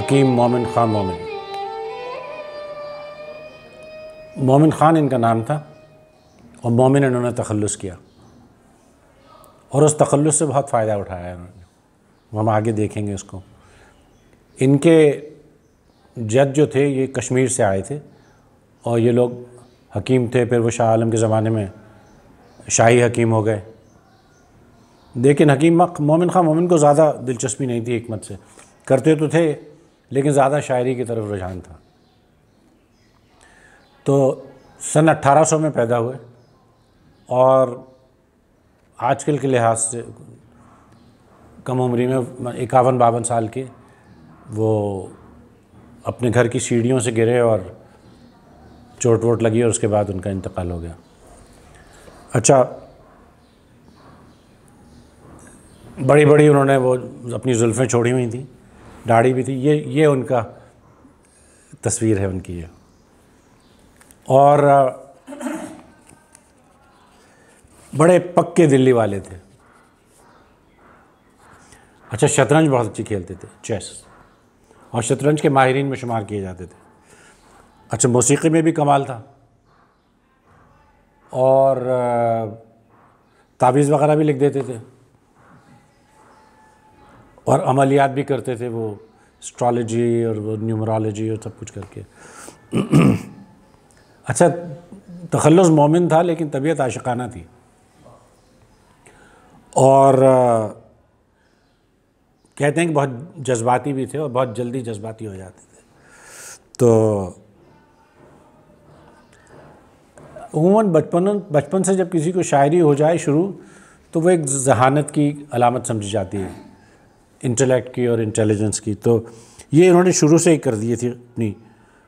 حکیم مومن خان مومن خان ان کا نام تھا، اور مومن انہوں نے تخلص کیا، اور اس تخلص سے بہت فائدہ اٹھایا انہوں نے، ہم آگے دیکھیں گے اس کو۔ ان کے جد جو تھے یہ کشمیر سے آئے تھے، اور یہ لوگ حکیم تھے، پھر وہ شاہ عالم کے زمانے میں شاہی حکیم ہو گئے، لیکن حکیم مومن خان مومن کو زیادہ دلچسپی نہیں تھی حکمت سے، کرتے تو تھے لیکن زیادہ شاعری کی طرف رجحان تھا۔ تو سن 1800 میں پیدا ہوئے، اور آج کل کے لحاظ سے کم عمری میں 51-52 سال کے وہ اپنے گھر کی سیڑھیوں سے گرے اور چوٹ ووٹ لگی، اور اس کے بعد ان کا انتقال ہو گیا۔ اچھا، بڑی بڑی انہوں نے وہ اپنی زلفیں چھوڑی ہوئی تھیں، داڑھی بھی تھی، یہ ان کا تصویر ہے ان کی یہ۔ اور بڑے پکے دلی والے تھے۔ اچھا، شطرنج بہت اچھی کھیلتے تھے، چیس، اور شطرنج کے ماہرین میں شمار کیے جاتے تھے۔ اچھا، موسیقی میں بھی کمال تھا، اور تعویذ وغیرہ بھی لکھ دیتے تھے، اور عملیات بھی کرتے تھے، وہ اسٹرالوجی اور وہ نیومرالوجی اور سب کچھ کر کے۔ اچھا، تخلص مومن تھا لیکن طبیعت عاشقانہ تھی، اور کہتے ہیں کہ بہت جذباتی بھی تھے، اور بہت جلدی جذباتی ہو جاتے تھے۔ تو عموماً بچپن سے جب کسی کو شاعری ہو جائے شروع، تو وہ ایک ذہانت کی علامت سمجھی جاتی ہے، انٹلیکٹ کی اور انٹیلیجنس کی۔ تو یہ انہوں نے شروع سے ہی کر دیے تھی، اپنی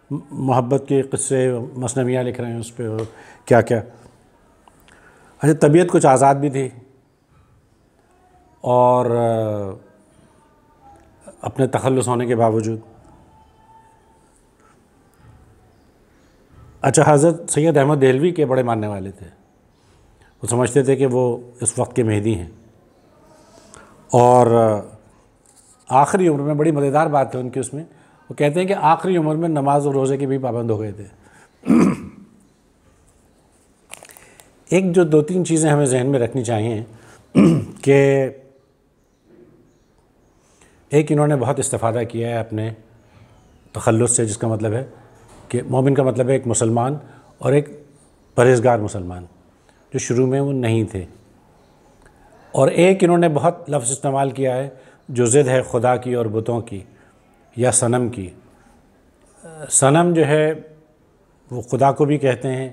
محبت کے قصے، مثنویاں لکھ رہے ہیں اس پہ، اور کیا کیا۔ اچھا، طبیعت کچھ آزاد بھی تھی، اور اپنے تخلص ہونے کے باوجود۔ اچھا، حضرت سید احمد دہلوی کے بڑے ماننے والے تھے، وہ سمجھتے تھے کہ وہ اس وقت کے مہدی ہیں، اور آخری عمر میں بڑی مزیدار بات ہے ان کی، اس میں وہ کہتے ہیں کہ آخری عمر میں نماز اور روزے کے بھی پابند ہو گئے تھے۔ ایک جو 2-3 چیزیں ہمیں ذہن میں رکھنی چاہیے کہ ایک، انہوں نے بہت استفادہ کیا ہے اپنے تخلص سے، جس کا مطلب ہے کہ مومن کا مطلب ہے ایک مسلمان، اور ایک پرہیزگار مسلمان، جو شروع میں وہ نہیں تھے۔ اور ایک انہوں نے بہت لفظ استعمال کیا ہے جو ضد ہے خدا کی اور بتوں کی، یا صنم کی۔ صنم جو ہے وہ خدا کو بھی کہتے ہیں،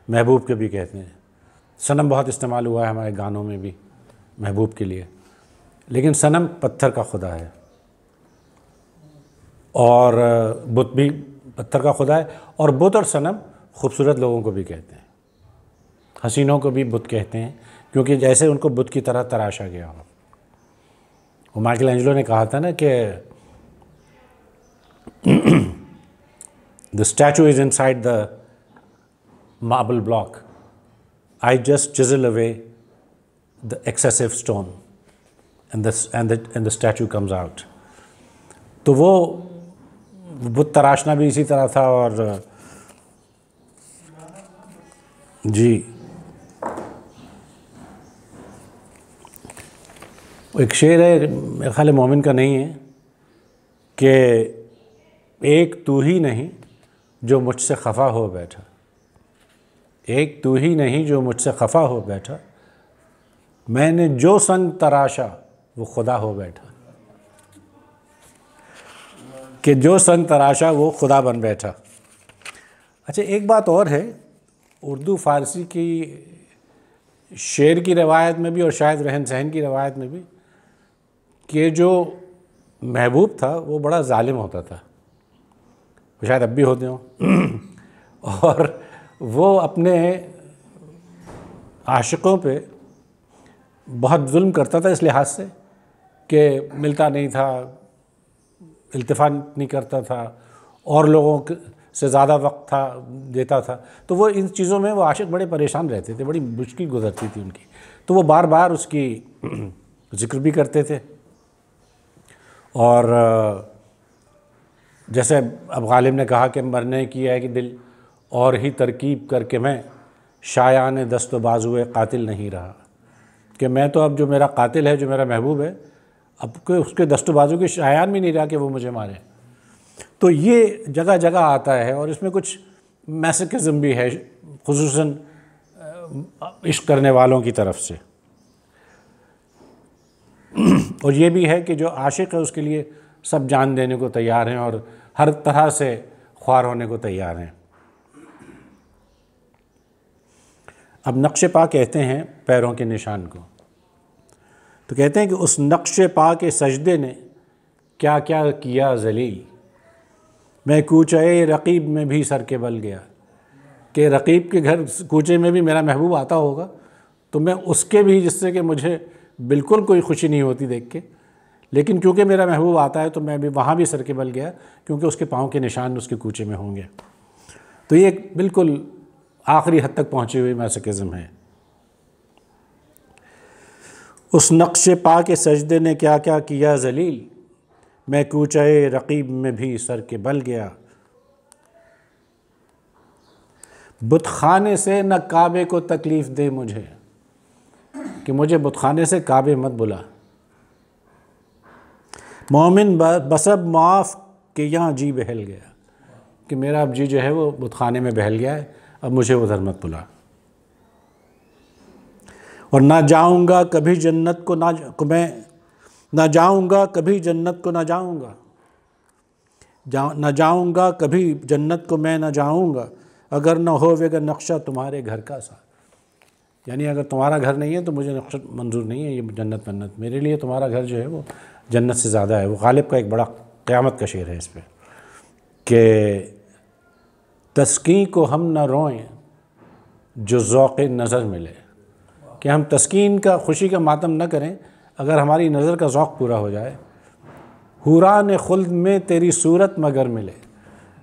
محبوب کو بھی کہتے ہیں۔ صنم بہت استعمال ہوا ہے ہمارے گانوں میں بھی محبوب کے لیے، لیکن صنم پتھر کا خدا ہے، اور بت بھی پتھر کا خدا ہے، اور بت اور صنم خوبصورت لوگوں کو بھی کہتے ہیں، حسینوں کو بھی بت کہتے ہیں، کیونکہ جیسے ان کو بت کی طرح تراشا گیا ہو۔ وہ مائیکل اینجلو نے کہا تھا نا کہ the statue is inside the marble block, I just chisel away the excessive stone and the statue comes out۔ تو وہ بت تراشنا بھی اسی طرح تھا، اور جی ایک شعر ہے، میرے خیال مومن کا نہیں ہے، کہ ایک تو ہی نہیں جو مجھ سے خفا ہو بیٹھا، ایک تو ہی نہیں جو مجھ سے خفا ہو بیٹھا، میں نے جو سنگ تراشا وہ خدا ہو بیٹھا، کہ جو سنگ تراشا وہ خدا بن بیٹھا۔ اچھا، ایک بات اور ہے، اردو فارسی کی شعر کی روایت میں بھی، اور شاید رہن سہن کی روایت میں بھی، کہ جو محبوب تھا وہ بڑا ظالم ہوتا تھا، وہ شاید اب بھی ہوتے ہوں، اور وہ اپنے عاشقوں پہ بہت ظلم کرتا تھا، اس لحاظ سے کہ ملتا نہیں تھا، التفات نہیں کرتا تھا، اور لوگوں سے زیادہ وقت دیتا تھا۔ تو وہ ان چیزوں میں وہ عاشق بڑے پریشان رہتے تھے، بڑی مشکل گزرتی تھی ان کی، تو وہ بار بار اس کی ذکر بھی کرتے تھے، اور جیسے اب غالب نے کہا کہ مرنے کی ہے کہ دل اور ہی ترکیب کر کے میں شایان دست و بازوئے قاتل نہیں رہا، کہ میں تو اب جو میرا قاتل ہے، جو میرا محبوب ہے، اب اس کے دست و بازو کی شایان بھی نہیں رہا کہ وہ مجھے مارے۔ تو یہ جگہ جگہ آتا ہے، اور اس میں کچھ میسکزم بھی ہے، خصوصاً عشق کرنے والوں کی طرف سے، اور یہ بھی ہے کہ جو عاشق ہے اس کے لیے سب جان دینے کو تیار ہیں اور ہر طرح سے خوار ہونے کو تیار ہیں۔ اب نقش پا کہتے ہیں پیروں کے نشان کو، تو کہتے ہیں کہ اس نقش پا کے سجدے نے کیا کیا کیا ذلیل، میں کوچے رقیب میں بھی سر کے بل گیا، کہ رقیب کے گھر کوچے میں بھی میرا محبوب آتا ہوگا تو میں اس کے بھی، جس سے کہ مجھے بالکل کوئی خوشی نہیں ہوتی دیکھ کے، لیکن کیونکہ میرا محبوب آتا ہے تو میں بھی وہاں بھی سر کے بل گیا، کیونکہ اس کے پاؤں کے نشان اس کے کوچے میں ہوں گے۔ تو یہ ایک بالکل آخری حد تک پہنچی ہوئی میسکزم ہے۔ اس نقش پا کے سجدے نے کیا کیا کیا ذلیل، میں کوچے رقیب میں بھی سر کے بل گیا، بت خانے سے نہ کعبے کو تکلیف دے مجھے، کہ مجھے بت خانے سے کعبے مت بلا، مومن بسب معاف کہ یہاں جی بہل گیا، کہ میرا اب جی جو ہے وہ بت خانے میں بہل گیا ہے، اب مجھے ادھر مت بلا، اور نہ جاؤں گا کبھی جنت کو، نہ جاؤں گا کبھی جنت کو، نہ جاؤں گا کبھی جنت کو میں نہ جاؤں گا، اگر نہ ہوے گا نقشہ تمہارے گھر کا سا، یعنی اگر تمہارا گھر نہیں ہے تو مجھے نقشہ منظور نہیں ہے، یہ جنت منت، میرے لیے تمہارا گھر جو ہے وہ جنت سے زیادہ ہے۔ وہ غالب کا ایک بڑا قیامت کا شعر ہے اس پہ، کہ تسکین کو ہم نہ روئیں جو ذوق نظر ملے، کہ ہم تسکین کا، خوشی کا ماتم نہ کریں اگر ہماری نظر کا ذوق پورا ہو جائے، حوران خلد میں تیری صورت مگر ملے،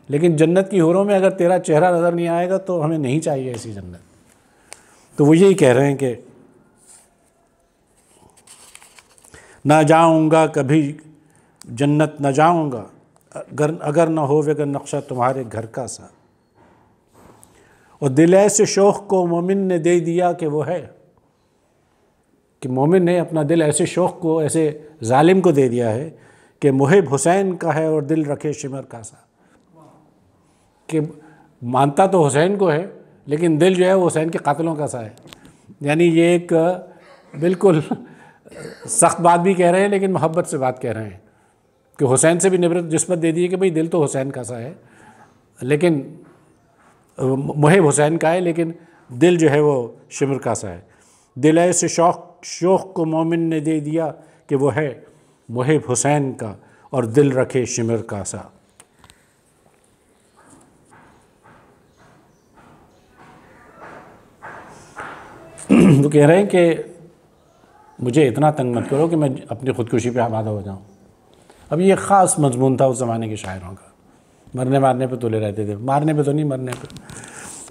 لیکن جنت کی حوروں میں اگر تیرا چہرہ نظر نہیں آئے گا تو ہمیں نہیں چاہیے ایسی جنت۔ تو وہ یہی کہہ رہے ہیں کہ نہ جاؤں گا کبھی جنت، نہ جاؤں گا اگر نہ ہوے گا نقشہ تمہارے گھر کا سا، اور دل ایسے شوق کو مومن نے دے دیا کہ وہ ہے، کہ مومن نے اپنا دل ایسے شوق کو، ایسے ظالم کو دے دیا ہے کہ محب حسین کا ہے اور دل رکھے شمر کا سا، کہ مانتا تو حسین کو ہے لیکن دل جو ہے وہ حسین کے قاتلوں کا سا ہے۔ یعنی یہ ایک بالکل سخت بات بھی کہہ رہے ہیں لیکن محبت سے بات کہہ رہے ہیں، کہ حسین سے بھی نسبت دے دی ہے کہ بھئی دل تو حسین کا سا ہے، لیکن محب حسین کا ہے لیکن دل جو ہے وہ شمر کا سا ہے۔ دل ایسے شوق کو مومن نے دے دیا کہ وہ ہے محب حسین کا اور دل رکھے شمر کا سا۔ وہ کہہ رہے ہیں کہ مجھے اتنا تنگ مت کرو کہ میں اپنی خودکشی پہ آمادہ ہو جاؤں۔ اب یہ خاص مضمون تھا اس زمانے کے شاعروں کا، مرنے مارنے پہ تلے رہتے تھے، مارنے پہ تو نہیں، مرنے پہ۔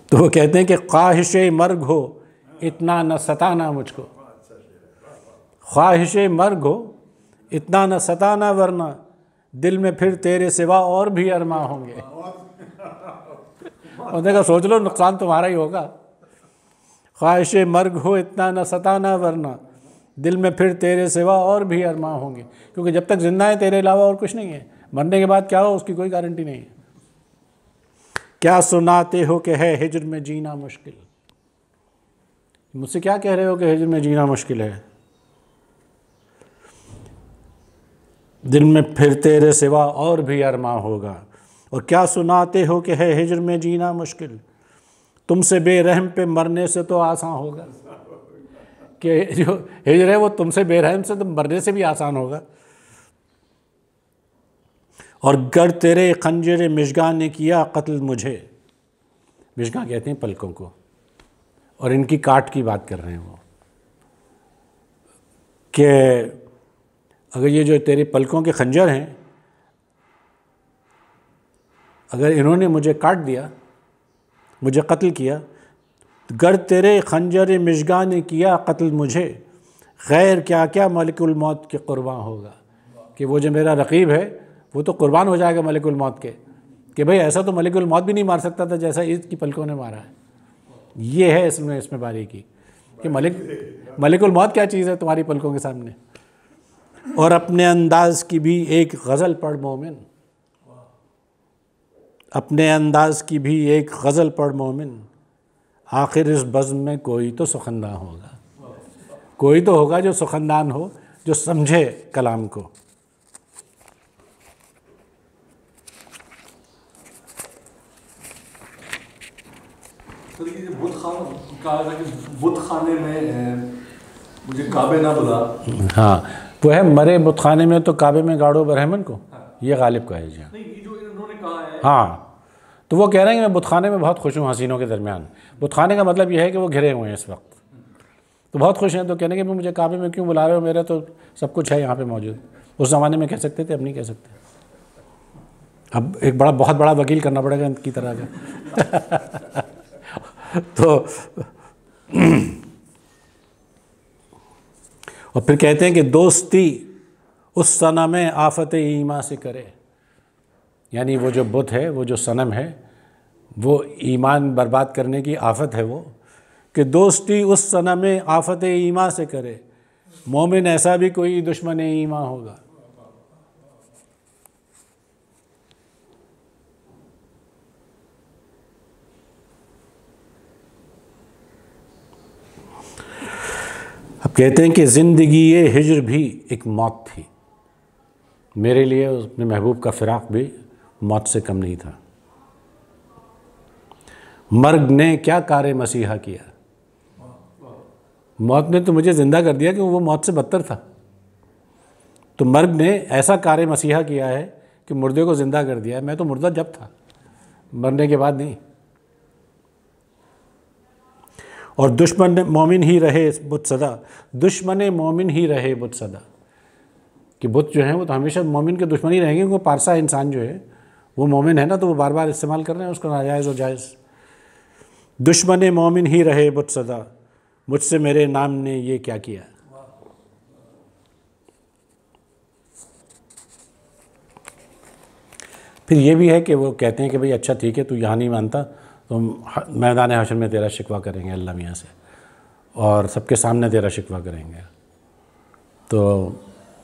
تو وہ کہتے ہیں کہ خواہش مرگ ہو اتنا نہ ستانا مجھ کو، خواہش مرگ ہو اتنا نہ ستانا، ورنہ دل میں پھر تیرے سوا اور بھی ارماں ہوں گے۔ اور دیکھا، سوچ لو نقصان تمہارا ہی ہوگا۔ خواہش مرگ ہو اتنا نہ ستانا، ورنہ دل میں پھر تیرے سوا اور بھی ارماں ہوں گے، کیونکہ جب تک زندہ ہے تیرے علاوہ اور کچھ نہیں ہے، مرنے کے بعد کیا ہو اس کی کوئی گارنٹی نہیں ہے۔ کیا سناتے ہو کہ ہے ہجر میں جینا مشکل، مجھ سے کیا کہہ رہے ہو کہ ہجر میں جینا مشکل ہے، دل میں پھر تیرے سوا اور بھی ارماں ہوگا، اور کیا سناتے ہو کہ ہے ہجر میں جینا مشکل، تم سے بے رحم پہ مرنے سے تو آسان ہوگا، کہ جو ہجر ہے وہ تم سے بے رحم سے تو مرنے سے بھی آسان ہوگا۔ اور گر تیرے خنجر مژگاں نے کیا قتل مجھے، مژگاں کہتے ہیں پلکوں کو، اور ان کی کاٹ کی بات کر رہے ہیں وہ، کہ اگر یہ جو تیرے پلکوں کے خنجر ہیں، اگر انہوں نے مجھے کاٹ دیا، مجھے قتل کیا، گر تیرے خنجر مژگاں نے کیا قتل مجھے، غیر کیا کیا ملک الموت کے قرباں ہوگا، کہ وہ جو میرا رقیب ہے وہ تو قربان ہو جائے گا ملک الموت کے کہ بھئی ایسا تو ملک الموت بھی نہیں مار سکتا تھا جیسا عید کی پلکوں نے مارا ہے۔ یہ ہے اس میں باریکی کہ ملک الموت کیا چیز ہے تمہاری پلکوں کے سامنے۔ اور اپنے انداز کی بھی ایک غزل پڑھ مومن، اپنے انداز کی بھی ایک غزل پڑھ مومن، آخر اس بزم میں کوئی تو سخندان ہوگا، کوئی تو ہوگا جو سخندان ہو، جو سمجھے کلام کو۔ بت خانے میں مجھے کعبے نہ بلا، ہاں وہ ہے مرے بت خانے میں تو کعبے میں گاڑو برہمن کو، یہ غالب کا ہے جی۔ نہیں یہ جو انہوں نے کہا ہے، ہاں تو وہ کہہ رہے ہیں کہ میں بت خانے میں بہت خوش ہوں حسینوں کے درمیان۔ بت خانے کا مطلب یہ ہے کہ وہ گھرے ہوئے ہیں اس وقت، تو بہت خوش ہیں، تو کہنے کہ مجھے کعبے میں کیوں بلا رہے ہو، میرا تو سب کچھ ہے یہاں پہ موجود۔ اس زمانے میں کہہ سکتے تھے، اب نہیں کہہ سکتے، اب ایک بہت بڑا وکیل کرنا پڑے گا ان کی طرح کا۔ تو اور پھر کہتے ہیں کہ دوستی اس صنم آفت ایما سے کرے، یعنی وہ جو بت ہے، وہ جو صنم ہے، وہ ایمان برباد کرنے کی آفت ہے، وہ کہ دوستی اس صنم آفت ایما سے کرے، مومن ایسا بھی کوئی دشمن ایمان ہوگا۔ اب کہتے ہیں کہ زندگی ہجر بھی ایک موت تھی، میرے لیے اپنے محبوب کا فراق بھی موت سے کم نہیں تھا۔ مرگ نے کیا کار مسیحا کیا، موت نے تو مجھے زندہ کر دیا کہ وہ موت سے بدتر تھا، تو مرگ نے ایسا کار مسیحا کیا ہے کہ مردے کو زندہ کر دیا ہے، میں تو مردہ جب تھا، مرنے کے بعد نہیں۔ اور دشمن مومن ہی رہے بت صدا، دشمن مومن ہی رہے بت صدا، کہ بت جو ہیں وہ تو ہمیشہ مومن کے دشمن ہی رہیں گے، کیونکہ پارسا انسان جو ہے وہ مومن ہے نا، تو وہ بار بار استعمال کر رہے ہیں اس کا ناجائز و جائز۔ دشمن مومن ہی رہے بت صدا، مجھ سے میرے نام نے یہ کیا کیا۔ پھر یہ بھی ہے کہ وہ کہتے ہیں کہ بھئی اچھا ٹھیک ہے تو یہاں نہیں مانتا تو میدان حشر میں تیرا شکوہ کریں گے اللہ میاں سے، اور سب کے سامنے تیرا شکوہ کریں گے۔ تو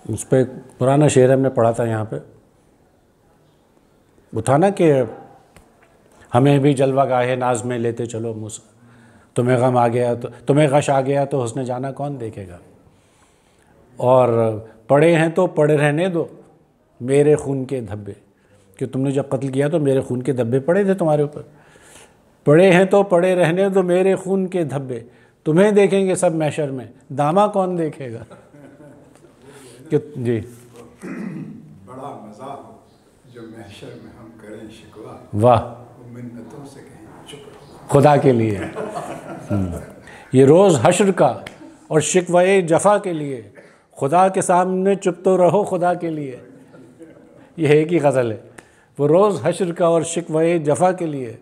اس پہ پرانا شعر ہم نے پڑھا تھا یہاں پہ، وہ تھا نا کہ ہمیں بھی جلوہ گاہ ناز میں لیتے چلو موسیٰ، تمہیں غم آ گیا تو تمہیں غش آ گیا تو حسن جانا کون دیکھے گا، اور پڑے ہیں تو پڑے رہنے دو میرے خون کے دھبے، کہ تم نے جب قتل کیا تو میرے خون کے دھبے پڑے تھے تمہارے اوپر، پڑے ہیں تو پڑے رہنے دو میرے خون کے دھبے، تمہیں دیکھیں گے سب محشر میں دامہ کون دیکھے گا۔ کہ جی بڑا مزہ ہو جو محشر میں ہم کریں شکوہ، واہ، منتوں سے کہیں چپ رہو خدا کے لیے، یہ روز حشر کا اور شکوہ جفا کے لیے، خدا کے سامنے چپ تو رہو خدا کے لیے، یہ ایک ہی غزل ہے، وہ روز حشر کا اور شکوہ جفا کے لیے،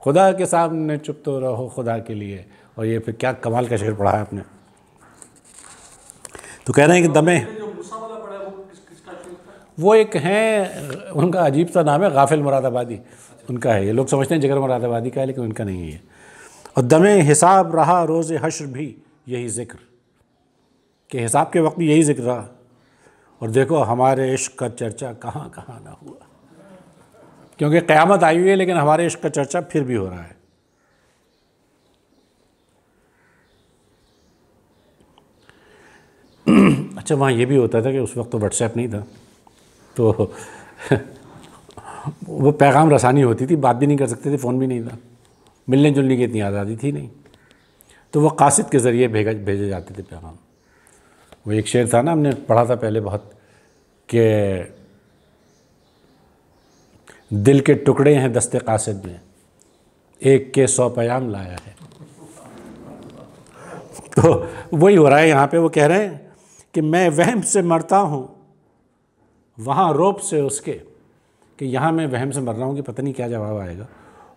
خدا کے سامنے چپ تو رہو خدا کے لیے۔ اور یہ پھر کیا کمال کا شعر پڑھا ہے آپ نے۔ تو کہہ رہے ہیں کہ دمیں، وہ ایک ہیں ان کا عجیب سا نام ہے غافل مراد آبادی، ان کا ہے، یہ لوگ سمجھتے ہیں جگر مراد آبادی کا ہے لیکن ان کا نہیں ہے۔ اور دمیں حساب رہا روز حشر بھی یہی ذکر، کہ حساب کے وقت بھی یہی ذکر رہا، اور دیکھو ہمارے عشق کا چرچا کہاں کہاں نہ ہوا، کیونکہ قیامت آئی ہوئی ہے لیکن ہمارے عشق کا چرچا پھر بھی ہو رہا ہے۔ اچھا وہاں یہ بھی ہوتا تھا کہ اس وقت تو واٹس ایپ نہیں تھا، تو وہ پیغام رسانی ہوتی تھی، بات بھی نہیں کر سکتے تھے، فون بھی نہیں تھا، ملنے جلنے کی اتنی آزادی تھی نہیں، تو وہ قاصد کے ذریعے بھیجے جاتے تھے پیغام۔ وہ ایک شعر تھا نا، ہم نے پڑھا تھا پہلے بہت، کہ دل کے ٹکڑے ہیں دست قاصد میں، ایک کے 100 پیام لایا ہے۔ تو وہی ہو رہا ہے یہاں پہ، وہ کہہ رہے ہیں کہ میں وہم سے مرتا ہوں وہاں روب سے اس کے، کہ یہاں میں وہم سے مر رہا ہوں کہ پتہ نہیں کیا جواب آئے گا،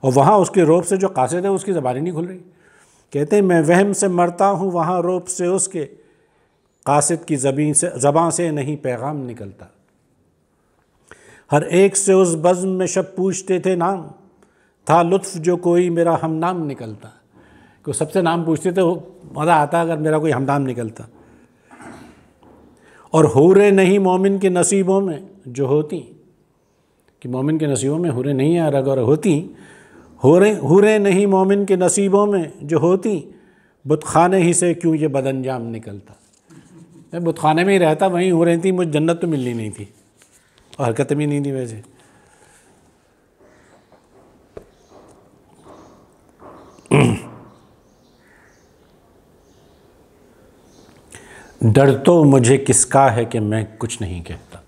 اور وہاں اس کے روب سے جو قاصد ہے اس کی زبان ہی نہیں کھل رہی۔ کہتے ہیں میں وہم سے مرتا ہوں وہاں روب سے اس کے، قاصد کی زبان سے نہیں پیغام نکلتا۔ ہر ایک سے اس بزم میں شب پوچھتے تھے نام، تھا لطف جو کوئی میرا ہم نام نکلتا، کہ سب سے نام پوچھتے تھے، مزہ آتا اگر میرا کوئی ہم نام نکلتا۔ اور حوریں نہیں مومن کے نصیبوں میں جو ہوتی، کہ مومن کے نصیبوں میں حوریں نہیں ہیں، اگر ہوتی حوریں نہیں مومن کے نصیبوں میں جو ہوتی، بت خانے ہی سے کیوں یہ بد انجام نکلتا۔ میں بت خانے میں ہی رہتا، وہیں حوریں تھیں، مجھ جنت تو ملنی نہیں تھی اور حرکت بھی نہیں تھی ویسے۔ ڈر تو مجھے کس کا ہے کہ میں کچھ نہیں کہتا،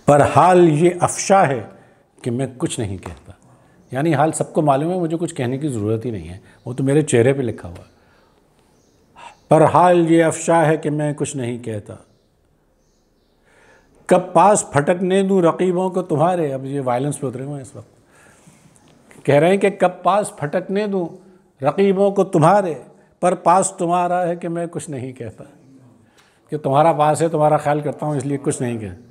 پر حال یہ افشا ہے کہ میں کچھ نہیں کہتا۔ یعنی حال سب کو معلوم ہے، مجھے کچھ کہنے کی ضرورت ہی نہیں ہے، وہ تو میرے چہرے پہ لکھا ہوا ہے۔ پر حال یہ افشا ہے کہ میں کچھ نہیں کہتا، کب پاس پھٹکنے دوں رقیبوں کو تمہارے۔ اب یہ وائلنس پہ اترے ہوئے ہیں اس وقت، کہہ رہے ہیں کہ کب پاس پھٹکنے دوں رقیبوں کو تمہارے، پر پاس تمہارا ہے کہ میں کچھ نہیں کہتا، کہ تمہارا پاس ہے، تمہارا خیال کرتا ہوں، اس لیے کچھ نہیں کہتا۔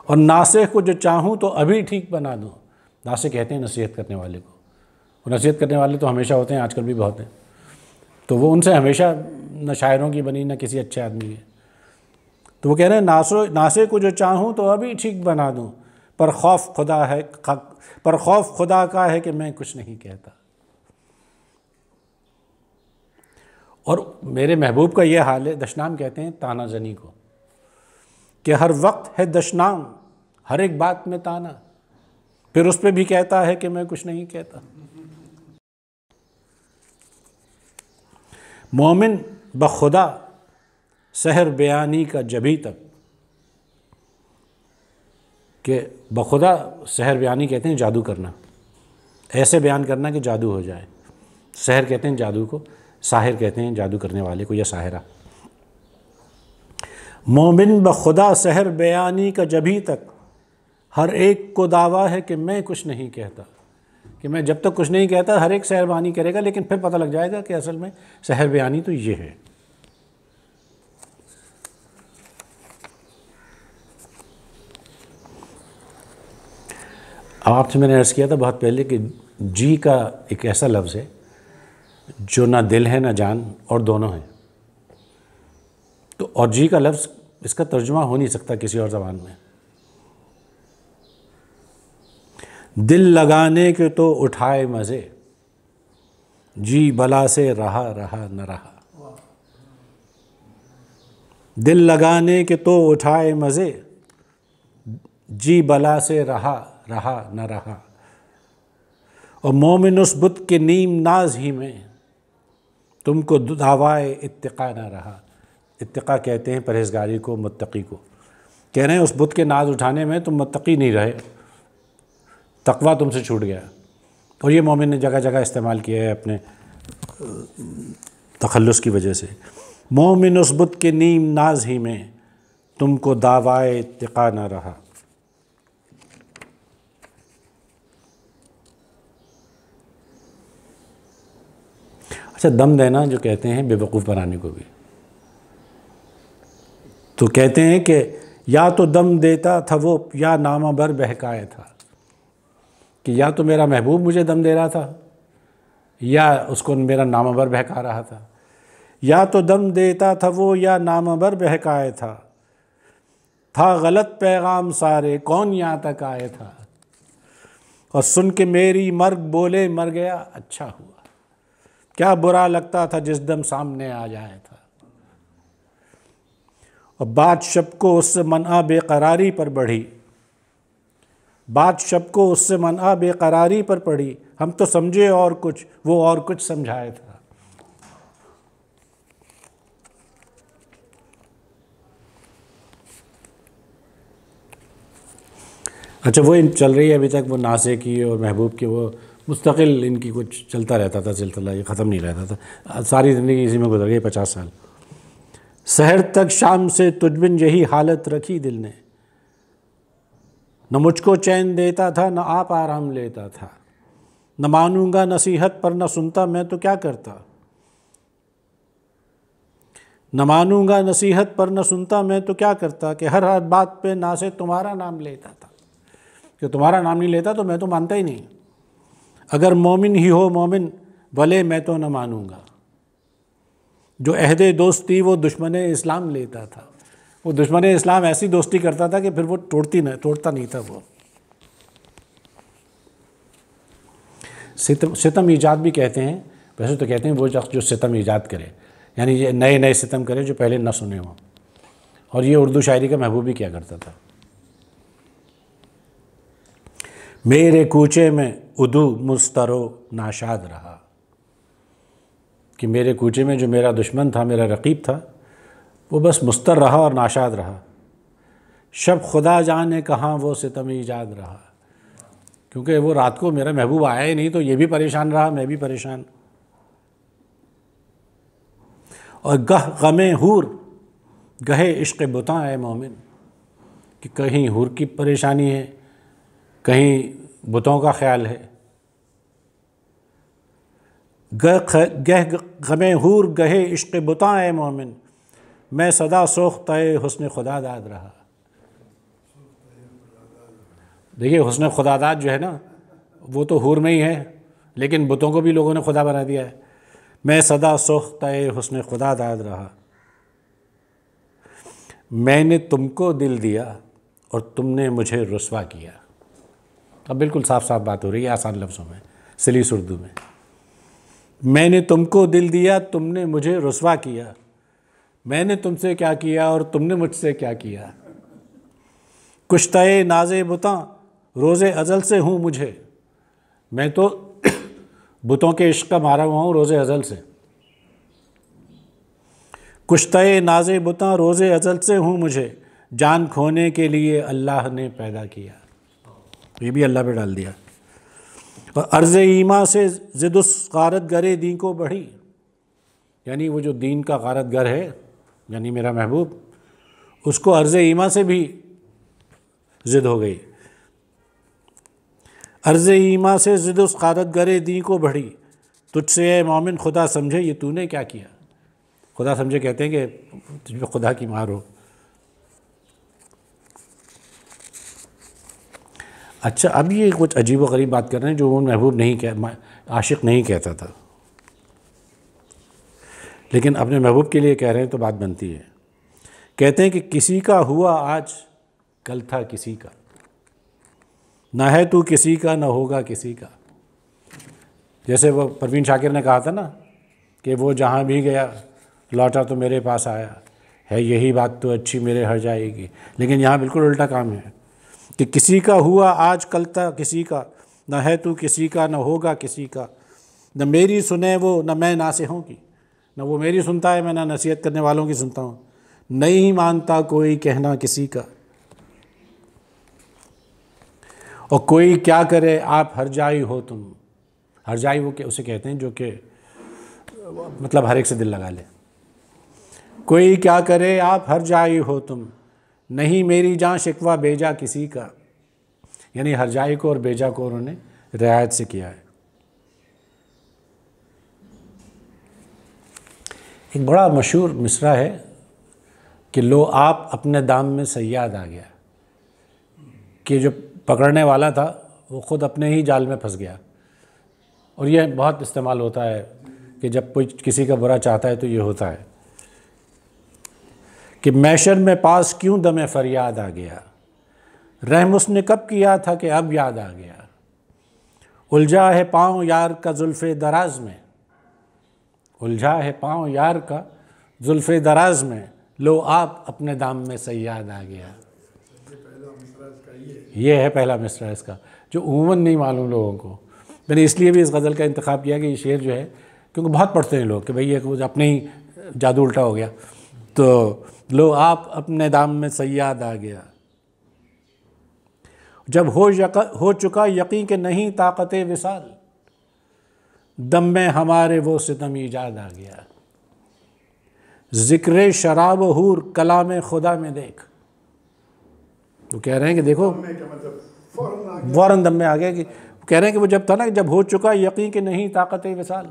اور ناصح کو جو چاہوں تو ابھی ٹھیک بنا دوں۔ ناصح کہتے ہیں نصیحت کرنے والے کو، وہ نصیحت کرنے والے تو ہمیشہ ہوتے ہیں، آج کل بھی بہت ہیں، تو وہ ان سے ہمیشہ نہ شاعروں کی بنی نہ کسی اچھے آدمی کی۔ تو وہ کہہ رہے ہیں ناصح کو جو چاہوں تو ابھی ٹھیک بنا دوں، پر خوف خدا کا ہے کہ میں کچھ نہیں کہتا۔ اور میرے محبوب کا یہ حال ہے، دشنام کہتے ہیں تانا زنی کو، کہ ہر وقت ہے دشنام، ہر ایک بات میں تانا، پھر اس پہ بھی کہتا ہے کہ میں کچھ نہیں کہتا۔ مومن بخدا سحر بیانی کا جبھی تک، کہ بخدا سحر بیانی کہتے ہیں جادو کرنا، ایسے بیان کرنا کہ جادو ہو جائے۔ سحر کہتے ہیں جادو کو، ساحر کہتے ہیں جادو کرنے والے کو یا ساحرہ۔ مومن بخدا سحر بیانی کا جبھی تک، ہر ایک کو دعویٰ ہے کہ میں کچھ نہیں کہتا، کہ میں جب تک کچھ نہیں کہتا ہر ایک سحر بیانی کرے گا، لیکن پھر پتہ لگ جائے گا کہ اصل میں سحر بیانی تو یہ ہے۔ اب آپ سے میں نے عرض کیا تھا بہت پہلے کہ جی کا ایک ایسا لفظ ہے جو نہ دل ہے نہ جان اور دونوں ہیں، تو اور جی کا لفظ اس کا ترجمہ ہو نہیں سکتا کسی اور زبان میں۔ دل لگانے کے تو اٹھائے مزے، جی بلا سے رہا رہا نہ رہا۔ دل لگانے کے تو اٹھائے مزے، جی بلا سے رہا رہا نہ رہا۔ اور مومن اس بت کے نیم ناز ہی میں، تم کو دعوائے اتقا نہ رہا۔ اتقا کہتے ہیں پرہیزگاری کو، متقی کو۔ کہہ رہے ہیں اس بت کے ناز اٹھانے میں تم متقی نہیں رہے، تقویٰ تم سے چھوٹ گیا۔ اور یہ مومن نے جگہ جگہ استعمال کیا ہے اپنے تخلص کی وجہ سے۔ مومن اس بت کے نیم ناز ہی میں، تم کو دعوائے اتقا نہ رہا۔ اچھا، دم دینا جو کہتے ہیں بے وقوف بنانے کو بھی، تو کہتے ہیں کہ یا تو دم دیتا تھا وہ یا نامہ بر بہکائے تھا، کہ یا تو میرا محبوب مجھے دم دے رہا تھا یا اس کو میرا نامہ بر بہکا رہا تھا۔ یا تو دم دیتا تھا وہ یا نامہ بر بہکائے تھا غلط پیغام سارے کون یہاں تک آئے تھا، اور سن کے میری مرگ بولے مر گیا اچھا ہوا، کیا برا لگتا تھا جس دم سامنے آ جائے تھا۔ اور بات شب کو اس سے منع بے قراری پر بڑھی، بات شب کو اس سے منع بے قراری پر پڑھی، ہم تو سمجھے اور کچھ وہ اور کچھ سمجھائے تھا۔ اچھا، وہ چل رہی ہے ابھی تک، وہ ناصح کی اور محبوب کی، وہ مستقل ان کی کچھ چلتا رہتا تھا، سلسلہ یہ ختم نہیں رہتا تھا، ساری زندگی اسی میں گزر گئی 50 سال۔ سحر تک شام سے تجھ بن یہی حالت رکھی دل نے، نہ مجھ کو چین دیتا تھا نہ آپ آرام لیتا تھا، نہ مانوں گا نصیحت پر نہ سنتا میں تو کیا کرتا، نہ مانوں گا نصیحت پر نہ سنتا میں تو کیا کرتا کہ ہر بات پہ نہ سے تمہارا نام لیتا تھا، کہ تمہارا نام نہیں لیتا تو میں تو مانتا ہی نہیں، اگر مومن ہی ہو مومن بھلے میں تو نہ مانوں گا، جو عہد دوستی وہ دشمن اسلام لیتا تھا، وہ دشمن اسلام ایسی دوستی کرتا تھا کہ پھر وہ توڑتا نہیں تھا۔ وہ ستم ایجاد بھی کہتے ہیں، ویسے تو کہتے ہیں وہ شخص جو ستم ایجاد کرے، یعنی یہ نئے نئے ستم کرے جو پہلے نہ سنے ہوں، اور یہ اردو شاعری کا محبوب بھی کیا کرتا تھا۔ میرے کوچے میں ادو مسترو ناشاد رہا، کہ میرے کوچے میں جو میرا دشمن تھا، میرا رقیب تھا، وہ بس مستر رہا اور ناشاد رہا۔ شب خدا جانے کہاں وہ ستم ایجاد رہا، کیونکہ وہ رات کو میرا محبوب آیا ہی نہیں تو یہ بھی پریشان رہا، میں بھی پریشان۔ اور گہ غم حور گہے عشق بتاں اے مومن، کہ کہیں حور کی پریشانی ہے، کہیں بتوں کا خیال ہے۔ گہ غم حور گہے عشق بتاں اے مومن، میں صدا سوختہ حسن خدا داد رہا۔ دیکھیے حسن خدا داد جو ہے نا وہ تو حور میں ہی ہے، لیکن بتوں کو بھی لوگوں نے خدا بنا دیا ہے۔ میں صدا سوختہ حسن خدا داد رہا، میں نے تم کو دل دیا اور تم نے مجھے رسوا کیا۔ اب بالکل صاف صاف بات ہو رہی ہے آسان لفظوں میں، سلیس اردو میں۔ میں نے تم کو دل دیا، تم نے مجھے رسوا کیا، میں نے تم سے کیا کیا اور تم نے مجھ سے کیا کیا۔ کشتہ ناز بتاں روز ازل سے ہوں مجھے، میں تو بتوں کے عشق کا مارا ہوا ہوں روز ازل سے۔ کشتہ ناز بتاں روز ازل سے ہوں مجھے، جان کھونے کے لیے اللہ نے پیدا کیا۔ یہ بھی اللہ پہ ڈال دیا۔ اور عرض ایما سے ضد اس غارت گرے دین کو بڑھی، یعنی وہ جو دین کا غارت گر ہے یعنی میرا محبوب، اس کو عرض ایما سے بھی ضد ہو گئی۔ عرض ایما سے ضد اس غارت گرے دین کو بڑھی، تجھ سے اے مومن خدا سمجھے یہ تو نے کیا کیا۔ خدا سمجھے کہتے ہیں کہ تجھ پہ خدا کی مار ہو۔ اچھا اب یہ کچھ عجیب و غریب بات کر رہے ہیں جو وہ محبوب نہیں عاشق نہیں کہتا تھا، لیکن اپنے محبوب کے لیے کہہ رہے ہیں تو بات بنتی ہے۔ کہتے ہیں کہ کسی کا ہوا آج کل تھا کسی کا، نہ ہے تو کسی کا نہ ہوگا کسی کا۔ جیسے وہ پروین شاکر نے کہا تھا نا کہ وہ جہاں بھی گیا لوٹا تو میرے پاس آیا، ہے یہی بات تو اچھی میرے ہر جائے گی، لیکن یہاں بالکل الٹا کام ہے کہ کسی کا ہوا آج کل تھا کسی کا، نہ ہے تو کسی کا نہ ہوگا کسی کا، نہ میری سنے وہ نہ میں ناصحوں کی، نہ وہ میری سنتا ہے میں نہ نصیحت کرنے والوں کی سنتا ہوں، نہیں مانتا کوئی کہنا کسی کا، اور کوئی کیا کرے آپ ہر جائی ہو تم۔ ہر جائی وہ اسے کہتے ہیں جو کہ مطلب ہر ایک سے دل لگا لے۔ کوئی کیا کرے آپ ہر جائی ہو تم، نہیں میری جان شکوہ بیجا کسی کا، یعنی ہر جائی کو اور بیجا کو انہوں نے رعایت سے کیا ہے۔ ایک بڑا مشہور مصرع ہے کہ لو آپ اپنے دام میں صیاد آ گیا، کہ جو پکڑنے والا تھا وہ خود اپنے ہی جال میں پھنس گیا۔ اور یہ بہت استعمال ہوتا ہے کہ جب کوئی کسی کا برا چاہتا ہے تو یہ ہوتا ہے کہ میشر میں پاس کیوں دم فریاد آ گیا، رحم اس نے کب کیا تھا کہ اب یاد آ گیا، الجھا ہے پاؤں یار کا زلف دراز میں، الجھا ہے پاؤں یار کا زلف دراز میں، لو آپ اپنے دام میں صیاد آ گیا۔ یہ ہے پہلا مصرع اس کا جو عموماً نہیں معلوم لوگوں کو۔ میں نے اس لیے بھی اس غزل کا انتخاب کیا کہ یہ شعر جو ہے کیونکہ بہت پڑھتے ہیں لوگ کہ بھئی یہ اپنے ہی جادو الٹا ہو گیا، تو لو آپ اپنے دام میں صیاد آ گیا، جب ہو چکا یقین کہ نہیں طاقت وصال، دم میں ہمارے وہ ستم ایجاد آ گیا، ذکر شراب و حور کلام خدا میں دیکھ۔ وہ کہہ رہے ہیں کہ دیکھو فوراً دم میں آ گیا، کہ کہہ رہے ہیں کہ وہ جب تھا نا جب ہو چکا یقین کہ نہیں طاقت وصال،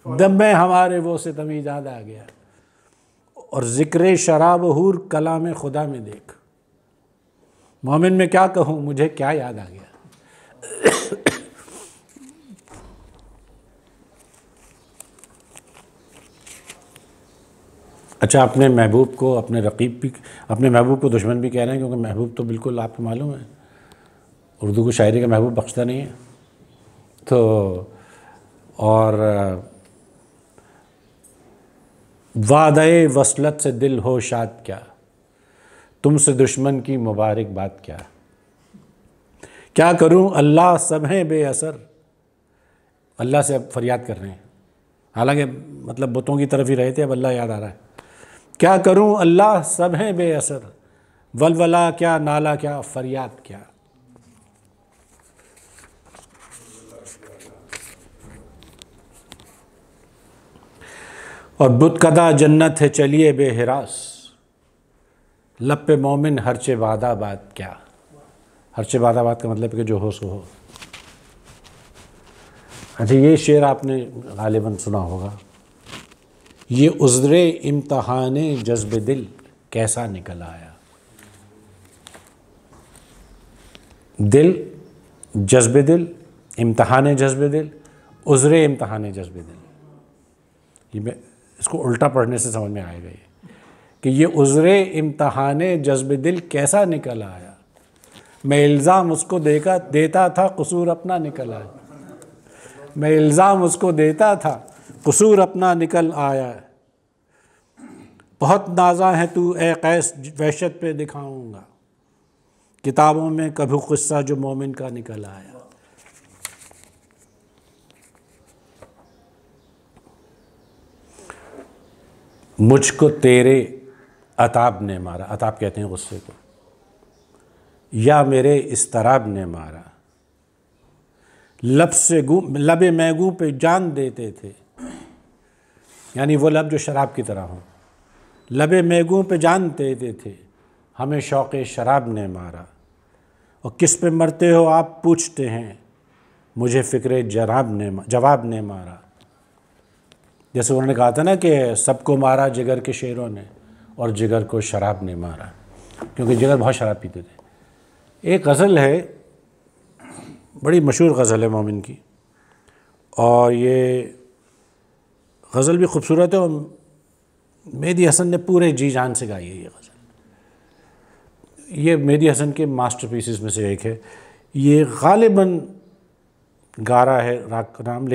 دم میں ہمارے وہ ستم ایجاد آ گیا۔ اور ذکر شراب و حور کلام خدا میں دیکھ۔ مومن میں کیا کہوں، مجھے کیا یاد آ گیا۔ اچھا، اپنے محبوب کو، اپنے رقیب بھی، اپنے محبوب کو دشمن بھی کہہ رہے ہیں، کیونکہ محبوب تو بالکل آپ کو معلوم ہے اردو کو شاعری کا محبوب بخشتا نہیں ہے۔ تو اور وعدہ وصلت سے دل ہو شاد کیا، تم سے دشمن کی مبارک بات کیا کروں اللہ سب ہیں بے اثر۔ اللہ سے اب فریاد کر رہے ہیں، حالانکہ مطلب بتوں کی طرف ہی رہے تھے، اب اللہ یاد آ رہا ہے۔ کیا کروں اللہ سب ہیں بے اثر، ولولا کیا نالا کیا فریاد کیا۔ اور بت کدہ جنت ہے چلیے بے ہراس، لب پہ مومن ہرچے وعدہ بات کیا۔ ہرچے وعدہ بات کا مطلب کہ جو ہو سو ہو۔ اچھا، یہ شعر آپ نے غالباً سنا ہوگا، یہ عذر امتحان جذب دل کیسا نکل آیا۔ دل، جذب دل، امتحان جذب دل، عذر امتحان جذب دل۔ یہ میں اس کو الٹا پڑھنے سے سمجھ میں آئے گا یہ کہ یہ عذر امتحان جذب دل کیسا نکل آیا، میں الزام اس کو دیتا تھا قصور اپنا نکل آیا۔ میں الزام اس کو دیتا تھا قصور اپنا نکل آیا۔ بہت نازاں ہے تو اے قیس وحشت پہ دکھاؤں گا، کتابوں میں کبھی قصہ جو مومن کا نکل آیا۔ مجھ کو تیرے عتاب نے مارا، عتاب کہتے ہیں غصے کو، یا میرے اضطراب نے مارا۔ لب میگو پہ جان دیتے تھے، یعنی وہ لب جو شراب کی طرح ہوں، لب میگو پہ جان دیتے تھے، ہمیں شوق شراب نے مارا۔ اور کس پہ مرتے ہو آپ پوچھتے ہیں، مجھے فکر جواب نے مارا۔ جیسے انہوں نے کہا تھا نا کہ سب کو مارا جگر کے شیروں نے، اور جگر کو شراب نے مارا، کیونکہ جگر بہت شراب پیتے تھے۔ ایک غزل ہے، بڑی مشہور غزل ہے مومن کی، اور یہ غزل بھی خوبصورت ہے، اور مہدی حسن نے پورے جی جان سے گائی ہے یہ غزل۔ یہ مہدی حسن کے ماسٹر پیسز میں سے ایک ہے۔ یہ غالباً گارا ہے راگ کا نام،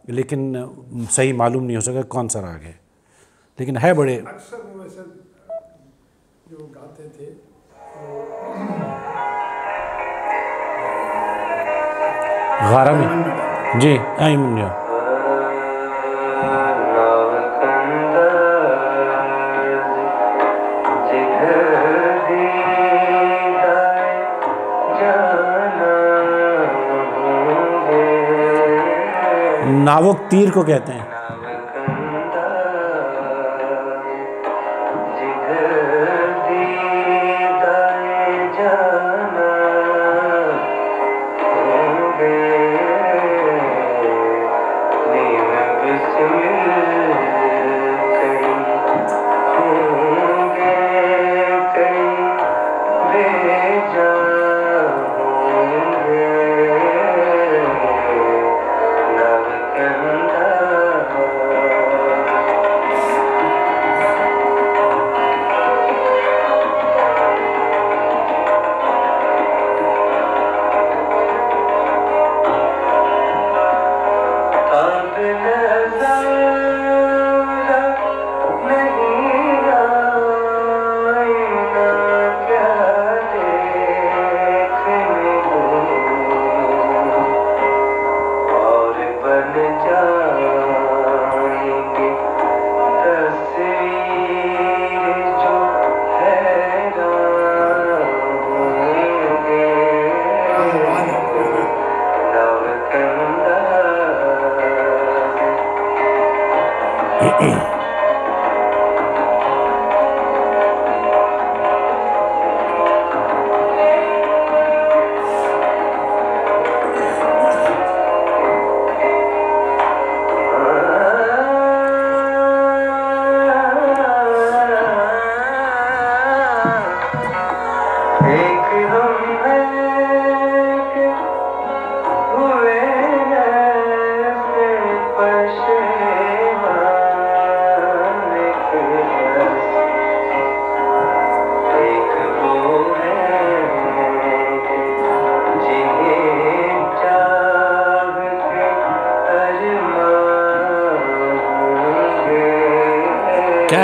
لیکن صحیح معلوم نہیں ہو سکا کون سا راگ ہے، لیکن ہے بڑے اکثر وہ ویسے جو گاتے تھے غارہ میں، جی ایمن جی۔ ناوک تیر کو کہتے ہیں۔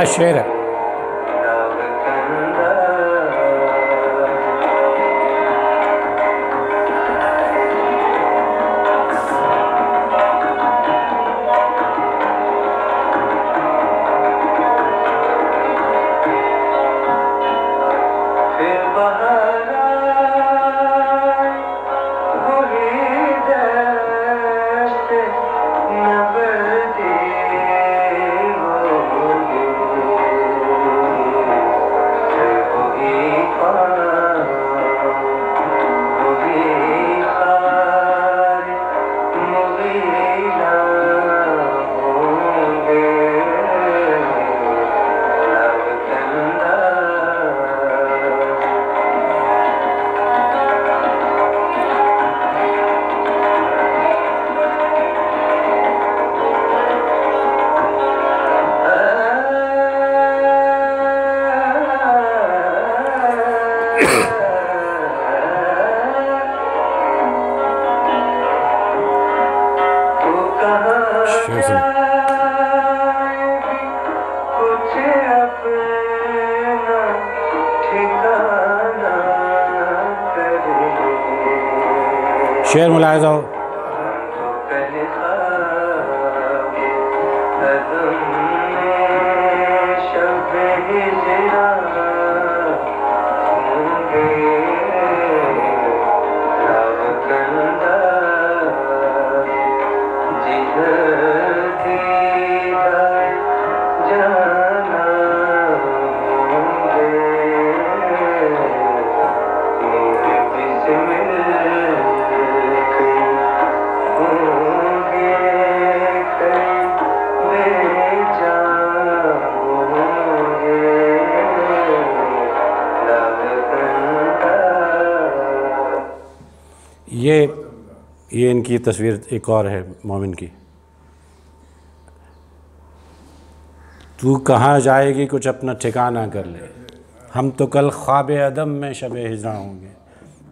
میرا شعر ہے. شعر ملاحظہ ہو. یہ ان کی تصویر ایک اور ہے مومن کی. تو کہاں جائے گی کچھ اپنا ٹھکانہ کر لے، ہم تو کل خواب عدم میں شب ہجراں ہوں گے.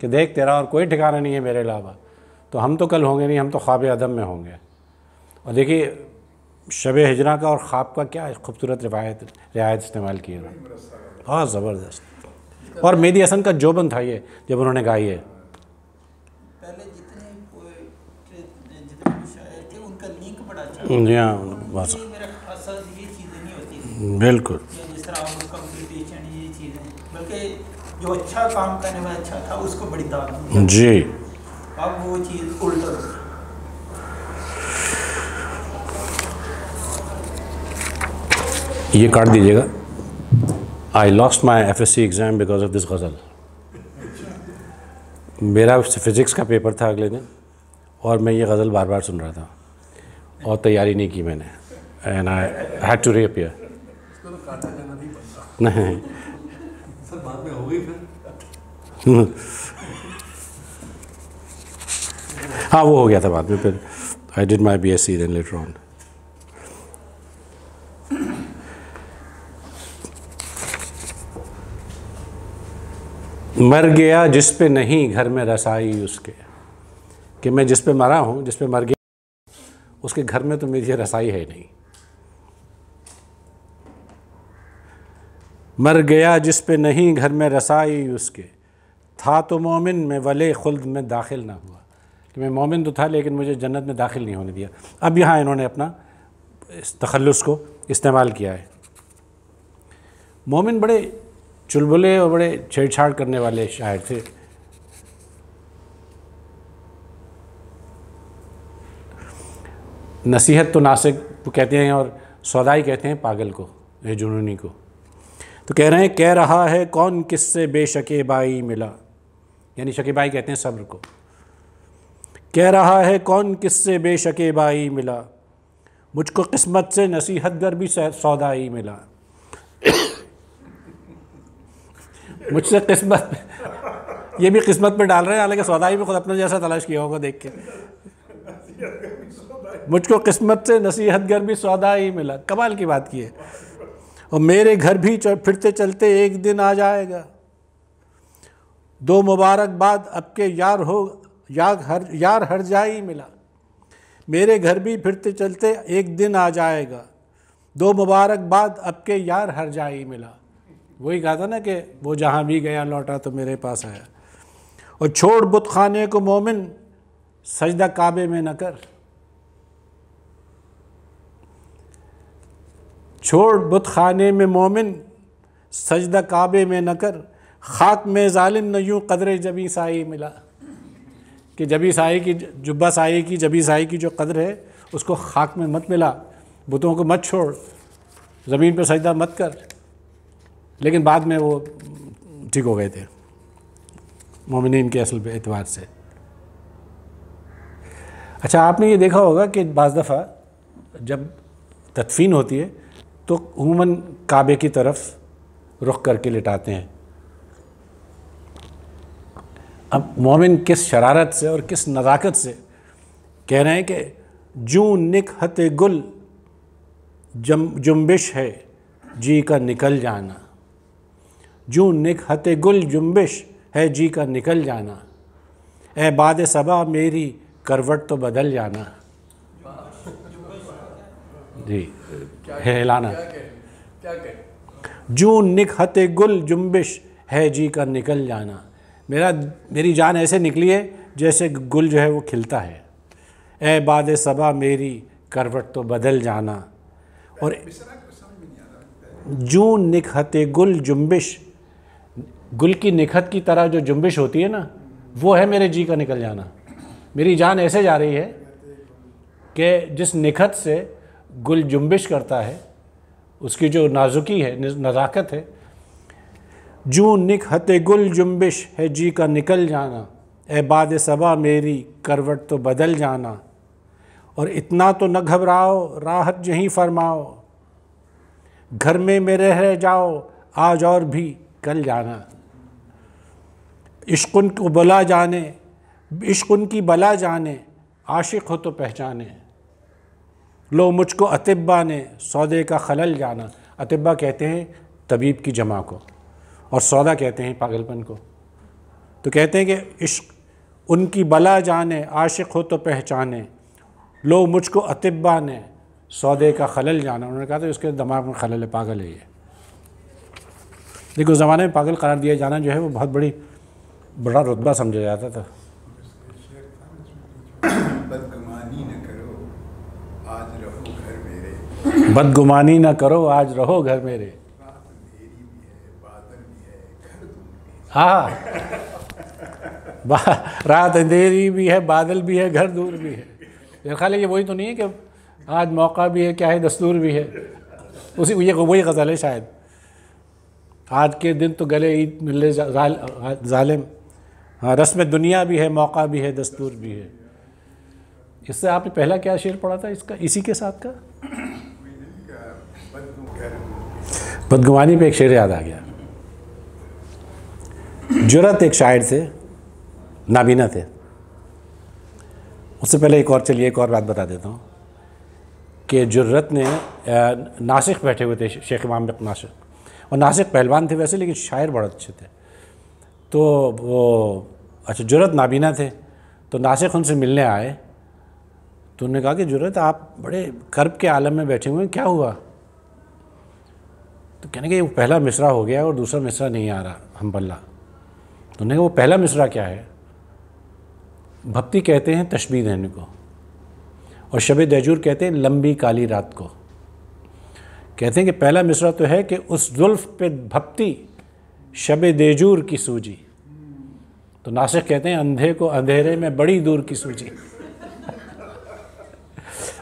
کہ دیکھ تیرا اور کوئی ٹھکانہ نہیں ہے میرے علاوہ، تو ہم تو کل ہوں گے نہیں، ہم تو خواب عدم میں ہوں گے. اور دیکھیے شب ہجراں کا اور خواب کا کیا خوبصورت رعایت استعمال کی ہے، بہت زبردست. اور مہدی حسن کا جوبن تھا یہ جب انہوں نے گائی ہے. جی ہاں بس بالکل. بلکہ جو اچھا کام کرنے والا اچھا تھا اس کو بڑی داد جی. اب وہ چیز الٹا. یہ کاٹ دیجیے گا. I lost my FSC exam because of this ghazal. میرا فزکس کا پیپر تھا اگلے دن اور میں یہ غزل بار بار سن رہا تھا اور تیاری نہیں کی میں نے. And I had to reappear. نہیں سر بعد میں ہو گئی پھر. ہاں وہ ہو گیا تھا بعد میں. پھر I did my BSc then later on. مر گیا جس پہ نہیں گھر میں رسائی اس کے، کہ میں جس پہ مرا ہوں، جس پہ مر گیا اس کے گھر میں تو میری رسائی ہے نہیں. مر گیا جس پہ نہیں گھر میں رسائی اس کے، تھا تو مومن میں ولے خلد میں داخل نہ ہوا. کہ میں مومن تو تھا لیکن مجھے جنت میں داخل نہیں ہونے دیا. اب یہاں انہوں نے اپنا اس تخلص کو استعمال کیا ہے. مومن بڑے چلبلے اور بڑے چھیڑ چھاڑ کرنے والے شاعر تھے. نصیحت تو ناسک کہتے ہیں اور سودائی کہتے ہیں پاگل کو، یہ جنونی کو. تو کہہ رہے ہیں کہہ رہا ہے کون کس سے بے شکیبائی ملا، یعنی شکیبائی کہتے ہیں صبر کو. کہہ رہا ہے کون کس سے بے شکیبائی ملا، مجھ کو قسمت سے نصیحت گر بھی سودائی ملا. مجھ سے قسمت، یہ بھی قسمت پہ ڈال رہے ہیں، حالانکہ سودائی میں خود اپنا جیسا تلاش کیا ہوگا دیکھ کے. مجھ کو قسمت سے نصیحت گر بھی سودائی ملا. کمال کی بات کی ہے. اور میرے گھر بھی پھرتے چلتے ایک دن آ جائے گا، دو مبارک بعد اب کے یار ہو یار ہر جائی ملا. میرے گھر بھی پھرتے چلتے ایک دن آ جائے گا، دو مبارک باد اب کے یار ہر جائی ملا. وہی کہا تھا نا کہ وہ جہاں بھی گیا لوٹا تو میرے پاس آیا. اور چھوڑ بت خانے کو مومن سجدہ کعبے میں نہ کر. چھوڑ بت خانے میں مومن سجدہ کعبے میں نہ کر. خاک میں ظالم نہ یوں قدر جبی سائی ملا. کہ جبی سائی کی جبہ سائی کی جبی سائی کی جو قدر ہے اس کو خاک میں مت ملا. بتوں کو مت چھوڑ, زمین پہ سجدہ مت کر. لیکن بعد میں وہ ٹھیک ہو گئے تھے مومنین کے اصل پہ اعتبار سے. اچھا آپ نے یہ دیکھا ہوگا کہ بعض دفعہ جب تدفین ہوتی ہے تو عموماً کعبے کی طرف رخ کر کے لٹاتے ہیں. اب مومن کس شرارت سے اور کس نزاکت سے کہہ رہے ہیں کہ جوں نکہت گل جنبش ہے جی کا نکل جانا. جوں نکہت گل جنبش ہے جی کا نکل جانا. اے باد صبا میری کروٹ تو بدل جانا. جی ہلانا. جوں نکہت گل جنبش ہے جی کا نکل جانا. میری جان ایسے نکلی ہے جیسے گل جو ہے وہ کھلتا ہے. اے باد صبا میری کروٹ تو بدل جانا. اور جوں نکہت گل جنبش, گل کی نکہت کی طرح جو جنبش ہوتی ہے نا وہ ہے میرے جی کا نکل جانا. میری جان ایسے جا رہی ہے کہ جس نکہت سے گل جنبش کرتا ہے اس کی جو نازکی ہے نزاکت ہے. جوں نکہت گل جنبش ہے جی کا نکل جانا. اے باد صبا میری کروٹ تو بدل جانا. اور اتنا تو نہ گھبراؤ راحت یہیں فرماؤ. گھر میں رہ جاؤ آج اور بھی کل جانا. عشق ان کو بلا جانے, عشق ان کی بلا جانے, عاشق ہو تو پہچانے. لو مجھ کو اطبا نے سودے کا خلل جانا. اطبا کہتے ہیں طبیب کی جمع کو اور سودا کہتے ہیں پاگل پن کو. تو کہتے ہیں کہ عشق ان کی بلا جانے عاشق ہو تو پہچانے. لو مجھ کو اطبا نے سودے کا خلل جانا. انہوں نے کہا تھا اس کے دماغ میں خلل ہے, پاگل ہے یہ. لیکن اس زمانے میں پاگل قرار دیا جانا جو ہے وہ بہت بڑا رتبہ سمجھا جاتا تھا. بدگمانی نہ کرو آج رہو گھر میرے. بدگمانی نہ کرو آج رہو گھر میرے. ہاں رات اندھیری بھی ہے بادل بھی ہے گھر دور بھی ہے. میرا خیال ہے یہ وہی تو نہیں ہے کہ آج موقع بھی ہے کیا ہے دستور بھی ہے. وہی غزل ہے شاید. آج کے دن تو گلے عید ملے ظالم. ہاں رسم دنیا بھی ہے موقع بھی ہے دستور بھی ہے. اس سے آپ نے پہلا کیا شعر پڑھا تھا اس کا اسی کے ساتھ کا؟ بدگمانی پہ ایک شعر یاد آ گیا. جرت ایک شاعر تھے, نابینا تھے. اس سے پہلے ایک اور بات بتا دیتا ہوں کہ جرت نے ناسخ بیٹھے ہوئے تھے شیخ امام ناسخ, اور ناسخ پہلوان تھے ویسے لیکن شاعر بڑے اچھے تھے. تو وہ اچھا جرت نابینا تھے تو ناسخ ان سے ملنے آئے. تو انہوں نے کہا کہ جرت آپ بڑے کرب کے عالم میں بیٹھے ہوئے ہیں, کیا ہوا؟ تو کہنے کہ وہ پہلا مصرع ہو گیا اور دوسرا مصرع نہیں آ رہا ہم بلّہ. تو انہوں نے کہا وہ پہلا مصرع کیا ہے؟ بھکتی کہتے ہیں تشبیہ دینے کو, اور شب دیجور کہتے ہیں لمبی کالی رات کو. کہتے ہیں کہ پہلا مصرع تو ہے کہ اس زلف پہ بھکتی شب دیجور کی سوجی. تو ناسخ کہتے ہیں اندھے کو اندھیرے میں بڑی دور کی سوجی.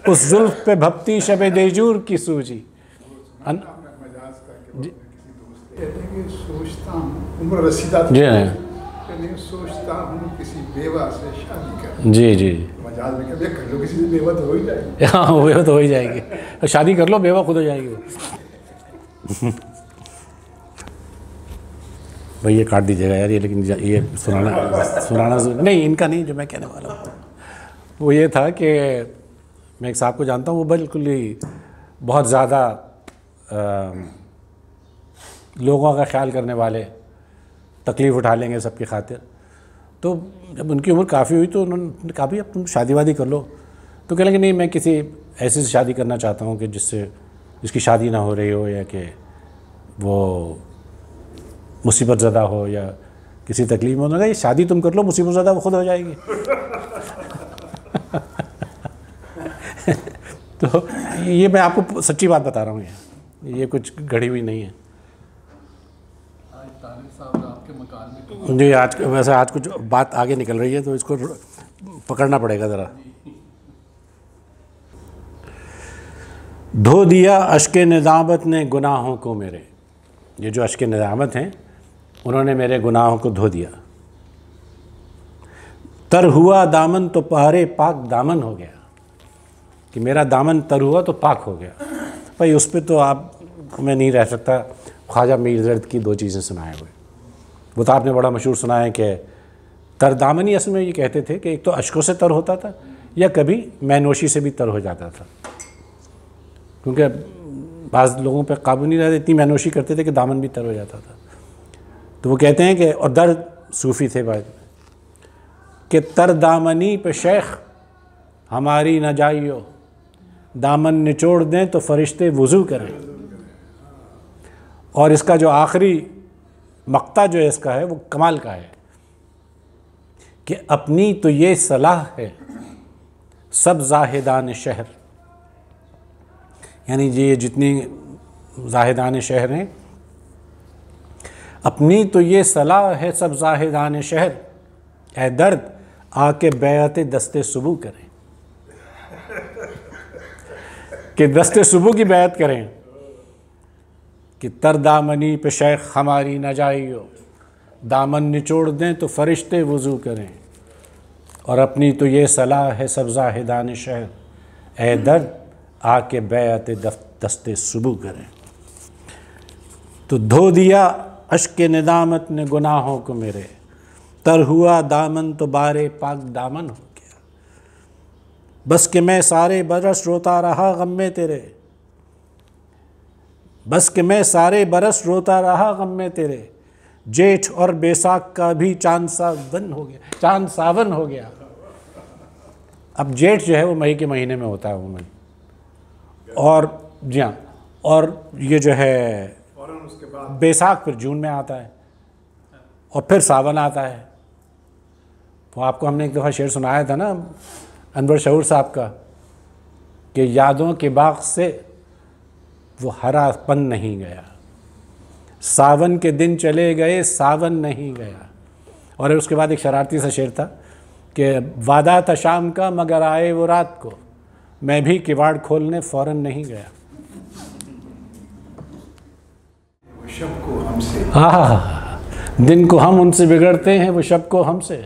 اس زلف پہ بھکتی شب دیجور کی سوجی. کہتے ہیں کہ سوچتا ہوں عمر رسیدہ جی سوچتا ہوں کسی بیوہ سے شادی کر. جی مجاز میں کہ کر لو کسی سے بیوہ تو ہو ہی جائے گی. ہاں بیوہ تو ہو ہی جائے گی, شادی کر لو بیوہ خود ہو جائے گی. بھائی یہ کاٹ دیجیے گا یار یہ, لیکن یہ سنانا نہیں ان کا نہیں. جو میں کہنے والا ہوں وہ یہ تھا کہ میں ایک صاحب کو جانتا ہوں, وہ بالکل ہی بہت زیادہ لوگوں کا خیال کرنے والے, تکلیف اٹھا لیں گے سب کی خاطر. تو جب ان کی عمر کافی ہوئی تو انہوں نے کہا بھی اب تم شادی وادی کر لو. تو کہنے لگے نہیں میں کسی ایسے سے شادی کرنا چاہتا ہوں کہ جس سے جس کی شادی نہ ہو رہی ہو یا کہ وہ مصیبت زدہ ہو یا کسی تکلیف میں ہوگا، یہ شادی تم کر لو، مصیبت زدہ وہ خود ہو جائے گی. تو یہ میں آپ کو سچی بات بتا رہا ہوں، یہ کچھ گھڑی ہوئی نہیں ہے. جی آج ویسے آج کچھ بات آگے نکل رہی ہے تو اس کو پکڑنا پڑے گا ذرا. دھو دیا اشک ندامت نے گناہوں کو میرے، یہ جو اشک ندامت ہیں انہوں نے میرے گناہوں کو دھو دیا. تر ہوا دامن تو پہرے پاک دامن ہو گیا، کہ میرا دامن تر ہوا تو پاک ہو گیا. بھائی اس پہ تو آپ میں نہیں رہ سکتا. خواجہ میر زرد کی 2 چیزیں سنائے ہوئے، وہ تو آپ نے بڑا مشہور سنا ہے کہ تر دامنی اصل میں یہ کہتے تھے کہ ایک تو اشکوں سے تر ہوتا تھا یا کبھی مے نوشی سے بھی تر ہو جاتا تھا، کیونکہ بعض لوگوں پہ قابو نہیں رہتے، اتنی مے نوشی کرتے تھے کہ دامن بھی تر ہو جاتا تھا. تو وہ کہتے ہیں کہ، اور درد صوفی تھے بعد کہ تر دامنی پہ شیخ ہماری نہ جائیو، دامن نچوڑ دیں تو فرشتے وضو کریں. اور اس کا جو آخری مقطع جو ہے اس کا ہے وہ کمال کا ہے کہ اپنی تو یہ صلاح ہے سب زاہدان شہر، یعنی یہ جتنی زاہدان شہر ہیں، اپنی تو یہ صلاح ہے سب زاہدان شہر، اے درد آ کے بیعت دست صبح کریں، کہ دست صبح کی بیعت کریں کہ تر دامنی پہ شیخ ہماری نہ جائیو، دامن نچوڑ دیں تو فرشتے وضو کریں، اور اپنی تو یہ صلاح ہے سب زاہدان شہر، اے درد آ کے بیعت دست صبح کریں. تو دھو دیا اشک ندامت نے گناہوں کو میرے، تر ہوا دامن تو بارے پاک دامن ہو گیا. بس کہ میں سارے برس روتا رہا غم میں تیرے، بس کہ میں سارے برس روتا رہا غم میں تیرے، جیٹھ اور بیساکھ کا بھی چاند ساون ہو گیا، چاند ساون ہو گیا. اب جیٹھ جو ہے وہ مئی کے مہینے میں ہوتا ہے عموماً، اور جی ہاں، اور یہ جو ہے بیساکھ پھر جون میں آتا ہے، اور پھر ساون آتا ہے. وہ آپ کو ہم نے ایک دفعہ شعر سنایا تھا نا انور شعور صاحب کا کہ یادوں کے باغ سے وہ ہرا پن نہیں گیا، ساون کے دن چلے گئے ساون نہیں گیا. اور اس کے بعد ایک شرارتی سا شعر تھا کہ وعدہ تھا شام کا مگر آئے وہ رات کو، میں بھی کواڑ کھولنے فوراً نہیں گیا. شب کو ہم سے دن کو ہم ان سے بگڑتے ہیں، وہ شب کو ہم سے.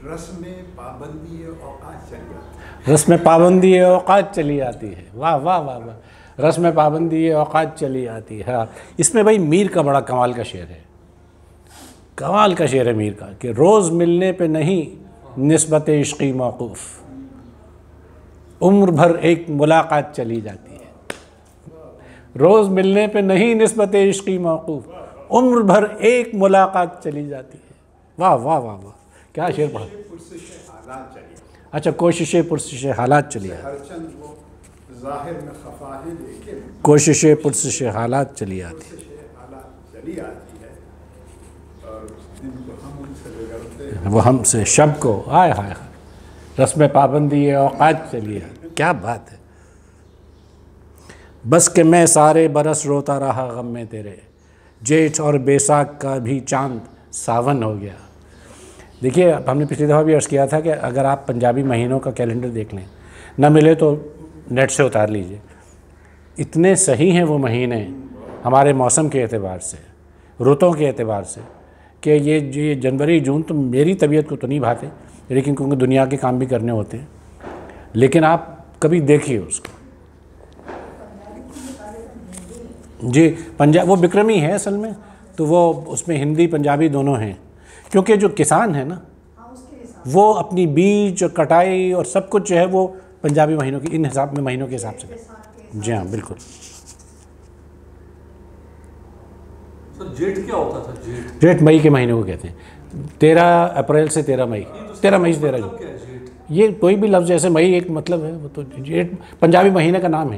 رسم پابندی اوقات چلی آتی، رسم پابندی اوقات چلی آتی ہے. واہ واہ واہ واہ، رسم پابندی اوقات چلی آتی ہے. ہاں اس میں بھائی میر کا بڑا کمال کا شعر ہے، کمال کا شعر ہے میر کا کہ روز ملنے پہ نہیں نسبت عشقی موقوف، عمر بھر ایک ملاقات چلی جاتی ہے. روز ملنے پہ نہیں نسبت عشقی موقوف، عمر بھر ایک ملاقات چلی جاتی ہے. واہ واہ واہ واہ، کیا شعر پڑھا. پرسش حالات چلی آتی، اچھا کوشش پرسش حالات چلی آتی، ہر چند وہ ظاہر میں خفا ہے لیکن کوشش پرسش حالات چلی آتی. پرسش حالات چلی آتی ہے، اور اس دن کو ہم ان سے بگڑتے ہیں. وہ ہم سے شب کو آئے ہائے رسم پابندی اوقات چلی آتی. کیا بات ہے. بس کہ میں سارے برس روتا رہا غم میں تیرے، جیٹھ اور بیساکھ کا بھی چاند ساون ہو گیا. دیکھیے ہم نے پچھلی دفعہ بھی عرض کیا تھا کہ اگر آپ پنجابی مہینوں کا کیلنڈر دیکھ لیں، نہ ملے تو نیٹ سے اتار لیجئے، اتنے صحیح ہیں وہ مہینے ہمارے موسم کے اعتبار سے، رتوں کے اعتبار سے، کہ یہ جنوری جون تو میری طبیعت کو تو نہیں بھاتے، لیکن کیونکہ دنیا کے کام بھی کرنے ہوتے ہیں. لیکن آپ کبھی دیکھیے اس کو. جی وہ بکرمی ہے اصل میں، تو وہ اس میں ہندی پنجابی دونوں ہیں، کیونکہ جو کسان ہیں نا وہ اپنی بیج اور کٹائی اور سب کچھ جو ہے وہ پنجابی مہینوں کی ان حساب میں مہینوں کے حساب سے. جی ہاں بالکل. سر جیٹھ کیا ہوتا تھا؟ جیٹھ مئی کے مہینے کو کہتے ہیں، 13 اپریل سے 13 مئی، 13 مئی سے 13 جون. یہ کوئی بھی لفظ جیسے مئی ایک مطلب ہے، وہ تو جیٹھ پنجابی مہینے کا نام ہے.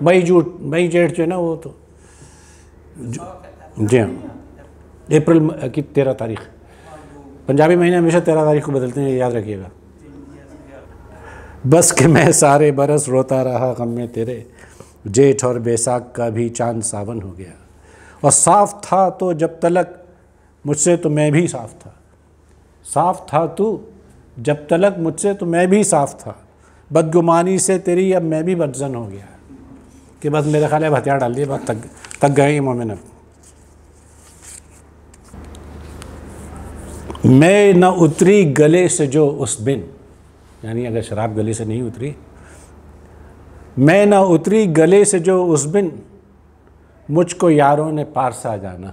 مئی جیٹھ جو ہے نا وہ تو جی ہاں اپریل کی 13 تاریخ. پنجابی مہینے ہمیشہ 13 تاریخ کو بدلتے ہیں, یاد رکھیے گا. بس کہ میں سارے برس روتا رہا غم میں تیرے, جیٹھ اور بیساکھ کا بھی چاند ساون ہو گیا. اور صاف تھا تو جب تلک مجھ سے تو میں بھی صاف تھا. صاف تھا تو جب تلک مجھ سے تو میں بھی صاف تھا. بدگمانی سے تیری اب میں بھی بدزن ہو گیا. کہ بس میرے خیال ہے ہتھیار ڈال دیے, بس تک گئے ہیں مومن. اب میں نہ اتری گلے سے جو اس بن, یعنی اگر شراب گلے سے نہیں اتری, میں نہ اتری گلے سے جو اس بن, مجھ کو یاروں نے پارسا جانا.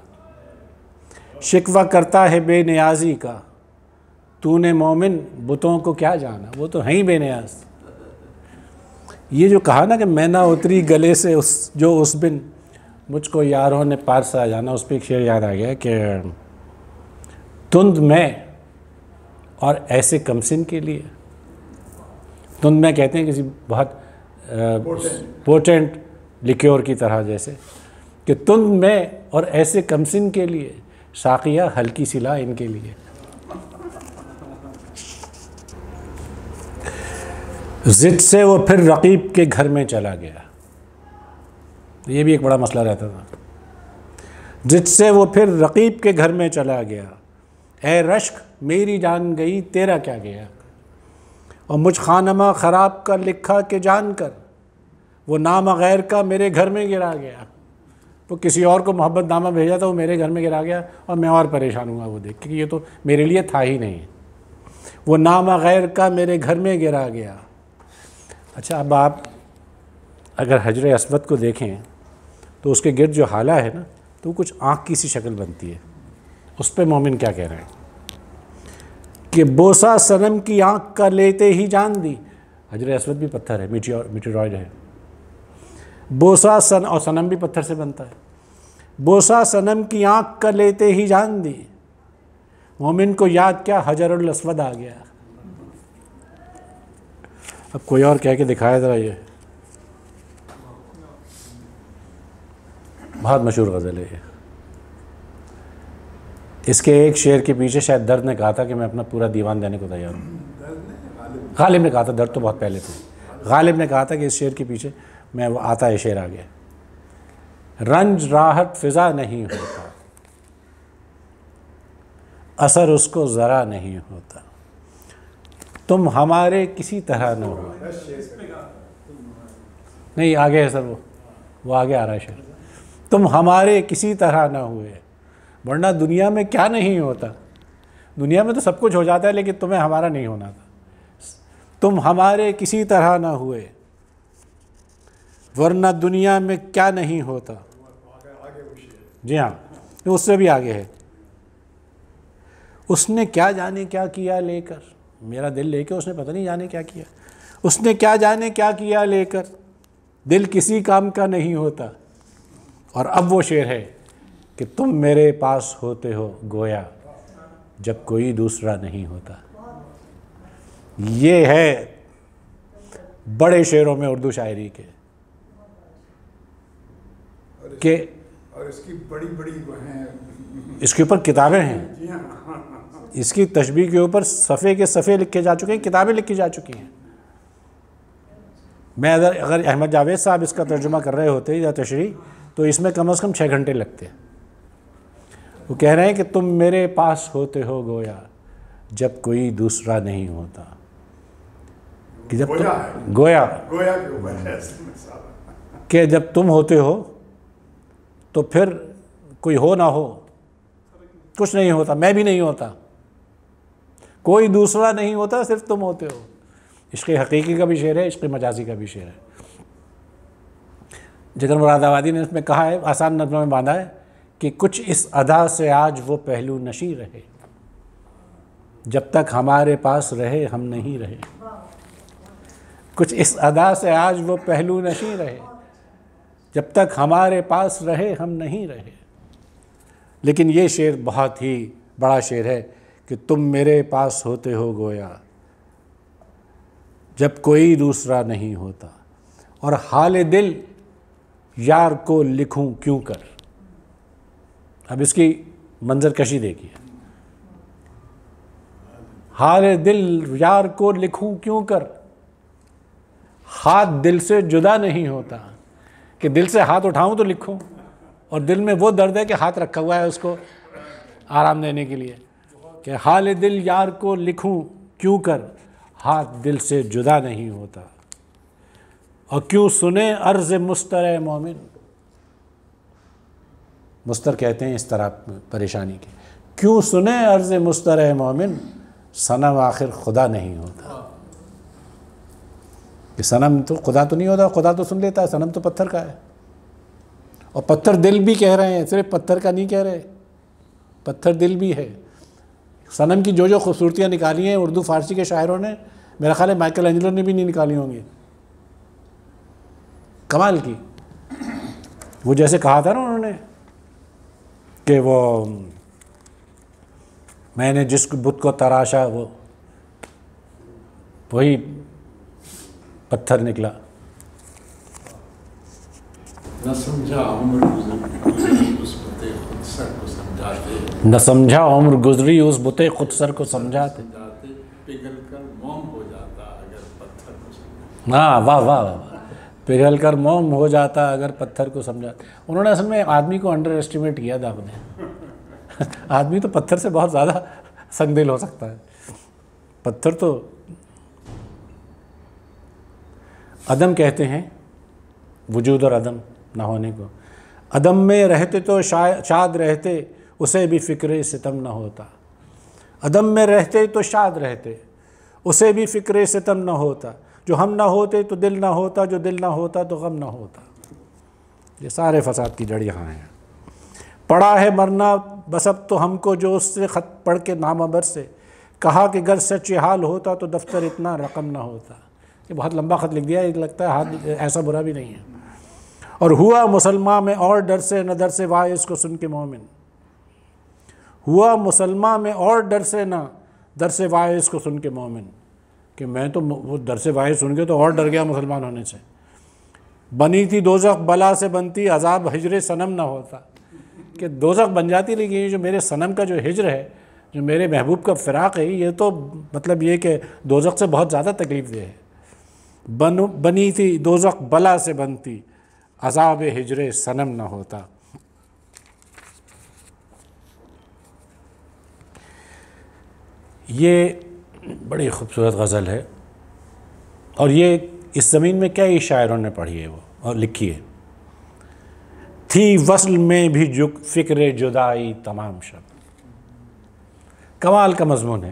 شکوہ کرتا ہے بے نیازی کا, تو نے مومن بتوں کو کیا جانا. وہ تو ہیں ہی بے نیاز. یہ جو کہا نا کہ میں نہ اتری گلے سے جو اس بن, مجھ کو یاروں نے پارسا جانا, اس پہ ایک شعر یاد آ گیا کہ تند میں اور ایسے کمسن کے لیے. تند میں کہتے ہیں کسی بہت پوٹنٹ لیکیور کی طرح, جیسے کہ تند میں اور ایسے کمسن کے لیے, ساقیہ ہلکی سلا ان کے لیے. ضد سے وہ پھر رقیب کے گھر میں چلا گیا. یہ بھی ایک بڑا مسئلہ رہتا تھا. ضد سے وہ پھر رقیب کے گھر میں چلا گیا, اے رشک میری جان گئی تیرا کیا گیا. اور مجھ خانمہ خراب کا لکھا کہ جان کر, وہ نامہ غیر کا میرے گھر میں گرا گیا. وہ کسی اور کو محبت نامہ بھیجا تھا, وہ میرے گھر میں گرا گیا, اور میں اور پریشان ہوں گا وہ دیکھ کے کہ یہ تو میرے لیے تھا ہی نہیں. وہ نامہ غیر کا میرے گھر میں گرا گیا. اچھا, اب آپ اگر حجر اسود کو دیکھیں تو اس کے گرد جو حالہ ہے نا, تو وہ کچھ آنکھ کی سی شکل بنتی ہے. اس پہ مومن کیا کہہ رہے ہیں کہ بوسا صنم کی آنکھ کا لیتے ہی جان دی. حجر اسود بھی پتھر ہے, میٹیورائڈ ہے. بوسا اور صنم بھی پتھر سے بنتا ہے. بوسا صنم کی آنکھ کا لیتے ہی جان دی, مومن کو یاد کیا حجر الاسود آ گیا. اب کوئی اور کہہ کے دکھایا ذرا. یہ بہت مشہور غزل ہے یہ. اس کے ایک شعر کے پیچھے شاید درد نے کہا تھا کہ میں اپنا پورا دیوان دینے کو تیار ہوں. غالب نے کہا تھا, درد تو بہت پہلے تھے. غالب نے کہا تھا کہ اس شعر کے پیچھے میں وہ آتا ہے شعر آگے. رنج راحت فضا نہیں ہوتا, اثر اس کو ذرا نہیں ہوتا. تم ہمارے کسی طرح نہ ہو. نہیں آگے ہے سر, وہ آگے آ رہا ہے شعر. تم ہمارے کسی طرح نہ ہوئے, ورنہ دنیا میں کیا نہیں ہوتا. دنیا میں تو سب کچھ ہو جاتا ہے, لیکن تمہیں ہمارا نہیں ہونا تھا. تم ہمارے کسی طرح نہ ہوئے, ورنہ دنیا میں کیا نہیں ہوتا. جی ہاں, اس سے بھی آگے ہے. اس نے کیا جانے کیا کیا لے کر, میرا دل لے کے اس نے پتہ نہیں جانے کیا کیا. اس نے کیا جانے کیا کیا لے کر, دل کسی کام کا نہیں ہوتا. اور اب وہ شعر ہے کہ تم میرے پاس ہوتے ہو گویا, جب کوئی دوسرا نہیں ہوتا. یہ ہے بڑے شعروں میں اردو شاعری کے کہ اور اس کی بڑی بڑی وہ ہیں, اس کے اوپر کتابیں ہیں. اس کی تشبیہ کے اوپر صفحے کے صفحے لکھے جا چکے ہیں, کتابیں لکھی جا چکی ہیں. میں اگر احمد جاوید صاحب اس کا ترجمہ کر رہے ہوتے یا تشریح, تو اس میں کم از کم 6 گھنٹے لگتے. وہ کہہ رہے ہیں کہ تم میرے پاس ہوتے ہو گویا, جب کوئی دوسرا نہیں ہوتا. کہ جب تم گویا کہ جب تم ہوتے ہو تو پھر کوئی ہو نہ ہو کچھ نہیں ہوتا, میں بھی نہیں ہوتا, کوئی دوسرا نہیں ہوتا, صرف تم ہوتے ہو. عشق حقیقی کا بھی شعر ہے, عشق مجازی کا بھی شعر ہے. جگر مراد آبادی نے اس میں کہا ہے, آسان نظموں میں باندھا ہے کہ کچھ اس ادا سے آج وہ پہلو نشیں رہے, جب تک ہمارے پاس رہے ہم نہیں رہے. کچھ اس ادا سے آج وہ پہلو نشیں رہے, جب تک ہمارے پاس رہے ہم نہیں رہے. لیکن یہ شعر بہت ہی بڑا شعر ہے کہ تم میرے پاس ہوتے ہو گویا, جب کوئی دوسرا نہیں ہوتا، اور حال دل یار کو لکھوں کیوں کر. اب اس کی منظر کشی دیکھیے. حال دل یار کو لکھوں کیوں کر، ہاتھ دل سے جدا نہیں ہوتا. کہ دل سے ہاتھ اٹھاؤں تو لکھوں، اور دل میں وہ درد ہے کہ ہاتھ رکھا ہوا ہے اس کو آرام دینے کے لیے. کہ حال دل یار کو لکھوں کیوں کر، ہاتھ دل سے جدا نہیں ہوتا. اور کیوں سنے عرض مستر مومن. مستر کہتے ہیں اس طرح پریشانی کی. کیوں سنے عرض مستر مومن، صنم آخر خدا نہیں ہوتا. کہ صنم تو خدا تو نہیں ہوتا، خدا تو سن لیتا ہے، صنم تو پتھر کا ہے. اور پتھر دل بھی کہہ رہے ہیں، صرف پتھر کا نہیں کہہ رہے، پتھر دل بھی ہے. صنم کی جو خوبصورتیاں نکالی ہیں اردو فارسی کے شاعروں نے، میرا خیال ہے مائیکل اینجلو نے بھی نہیں نکالی ہوں گی. کمال کی. وہ جیسے کہا تھا نا انہوں نے کہ وہ میں نے جس بت کو تراشا وہی پتھر نکلا. نہ سمجھا عمر گزری اس بت خود سر کو سمجھاتے، نہ سمجھا عمر گزری اس بت خود سر کو سمجھاتے. پگھل کر موم ہو جاتا اگر پتھر کو سمجھاتے. ہاں واہ واہ واہ. پگھل کر موم ہو جاتا اگر پتھر کو سمجھاتے. انہوں نے اصل میں آدمی کو انڈر ایسٹیمیٹ کیا تھا اپنے. آدمی تو پتھر سے بہت زیادہ سنگ دل ہو سکتا ہے. پتھر تو عدم کہتے ہیں وجود اور عدم نہ ہونے کو. عدم میں رہتے تو شاد رہتے، اسے بھی فکر ستم نہ ہوتا. عدم میں رہتے تو شاد رہتے، اسے بھی فکر ستم نہ ہوتا. جو ہم نہ ہوتے تو دل نہ ہوتا، جو دل نہ ہوتا تو غم نہ ہوتا. یہ سارے فساد کی جڑ یہاں ہیں. پڑا ہے مرنا بس اب تو ہم کو، جو اس سے خط پڑھ کے نامور سے کہا کہ گر سچ حال ہوتا تو دفتر اتنا رقم نہ ہوتا. یہ بہت لمبا خط لکھ دیا ہے، لگتا ہے ہاتھ ایسا برا بھی نہیں ہے. اور ہوا مسلمان میں اور ڈر سے نہ در سے واعظ کو سن کے مومن. ہوا مسلمان میں اور ڈر سے نہ در سے واعظ کو سن کے مومن. کہ میں تو وہ در سے واعظ سن کے تو اور ڈر گیا مسلمان ہونے سے. بنی تھی دوزخ بلا سے بنتی، عذاب ہجر صنم نہ ہوتا. کہ دوزخ بن جاتی، لیکن یہ جو میرے صنم کا جو ہجر ہے، جو میرے محبوب کا فراق ہے، یہ تو مطلب یہ کہ دوزخ سے بہت زیادہ تکلیف دہ ہے. بنی تھی دوزخ بلا سے بنتی، عذاب ہجر صنم نہ ہوتا. یہ بڑی خوبصورت غزل ہے، اور یہ اس زمین میں کئی شاعروں نے پڑھی ہے وہ اور لکھی ہے. تھی وصل میں بھی فکر جدائی تمام شب. کمال کا مضمون ہے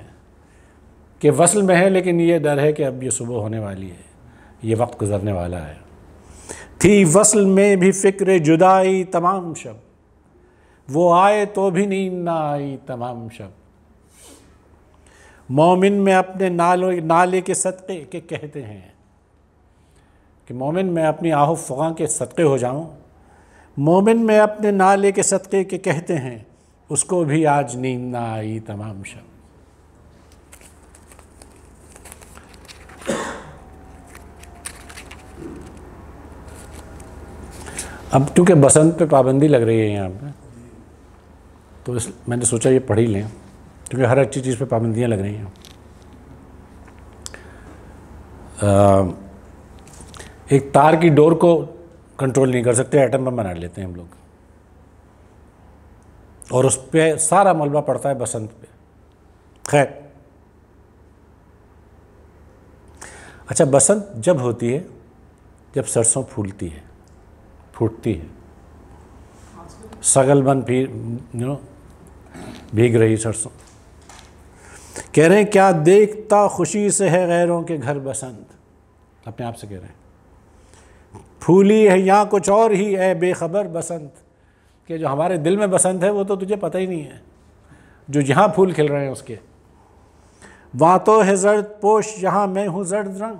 کہ وصل میں ہے، لیکن یہ ڈر ہے کہ اب یہ صبح ہونے والی ہے، یہ وقت گزرنے والا ہے. تھی وصل میں بھی فکر جدائی تمام شب، وہ آئے تو بھی نیند نہ آئی تمام شب. مومن میں اپنے نالے کے صدقے کے کہتے ہیں. کہ مومن میں اپنی آہ و فغاں کے صدقے ہو جاؤں. مومن میں اپنے نالے کے صدقے کے کہتے ہیں، اس کو بھی آج نیند نہ آئی تمام شب. اب کیونکہ بسنت پہ پابندی لگ رہی ہے یہاں پہ، تو میں نے سوچا یہ پڑھ ہی لیں، کیونکہ ہر اچھی چیز پہ پابندیاں لگ رہی ہیں. ایک تار کی ڈور کو کنٹرول نہیں کر سکتے، ایٹم بم بنا لیتے ہیں ہم لوگ، اور اس پہ سارا ملبہ پڑتا ہے بسنت پہ. خیر، اچھا بسنت جب ہوتی ہے جب سرسوں پھولتی ہے، پھوٹتی ہے. سگل بن بھیگ رہی سرسوں. کہہ رہے ہیں کیا دیکھتا خوشی سے ہے غیروں کے گھر بسنت. اپنے آپ سے کہہ رہے ہیں پھولی ہے یہاں کچھ اور ہی اے بے خبر بسنت. کہ جو ہمارے دل میں بسنت ہے وہ تو تجھے پتہ ہی نہیں ہے، جو یہاں پھول کھل رہے ہیں اس کے. وہاں تو ہے زرد پوش یہاں میں ہوں زرد رنگ.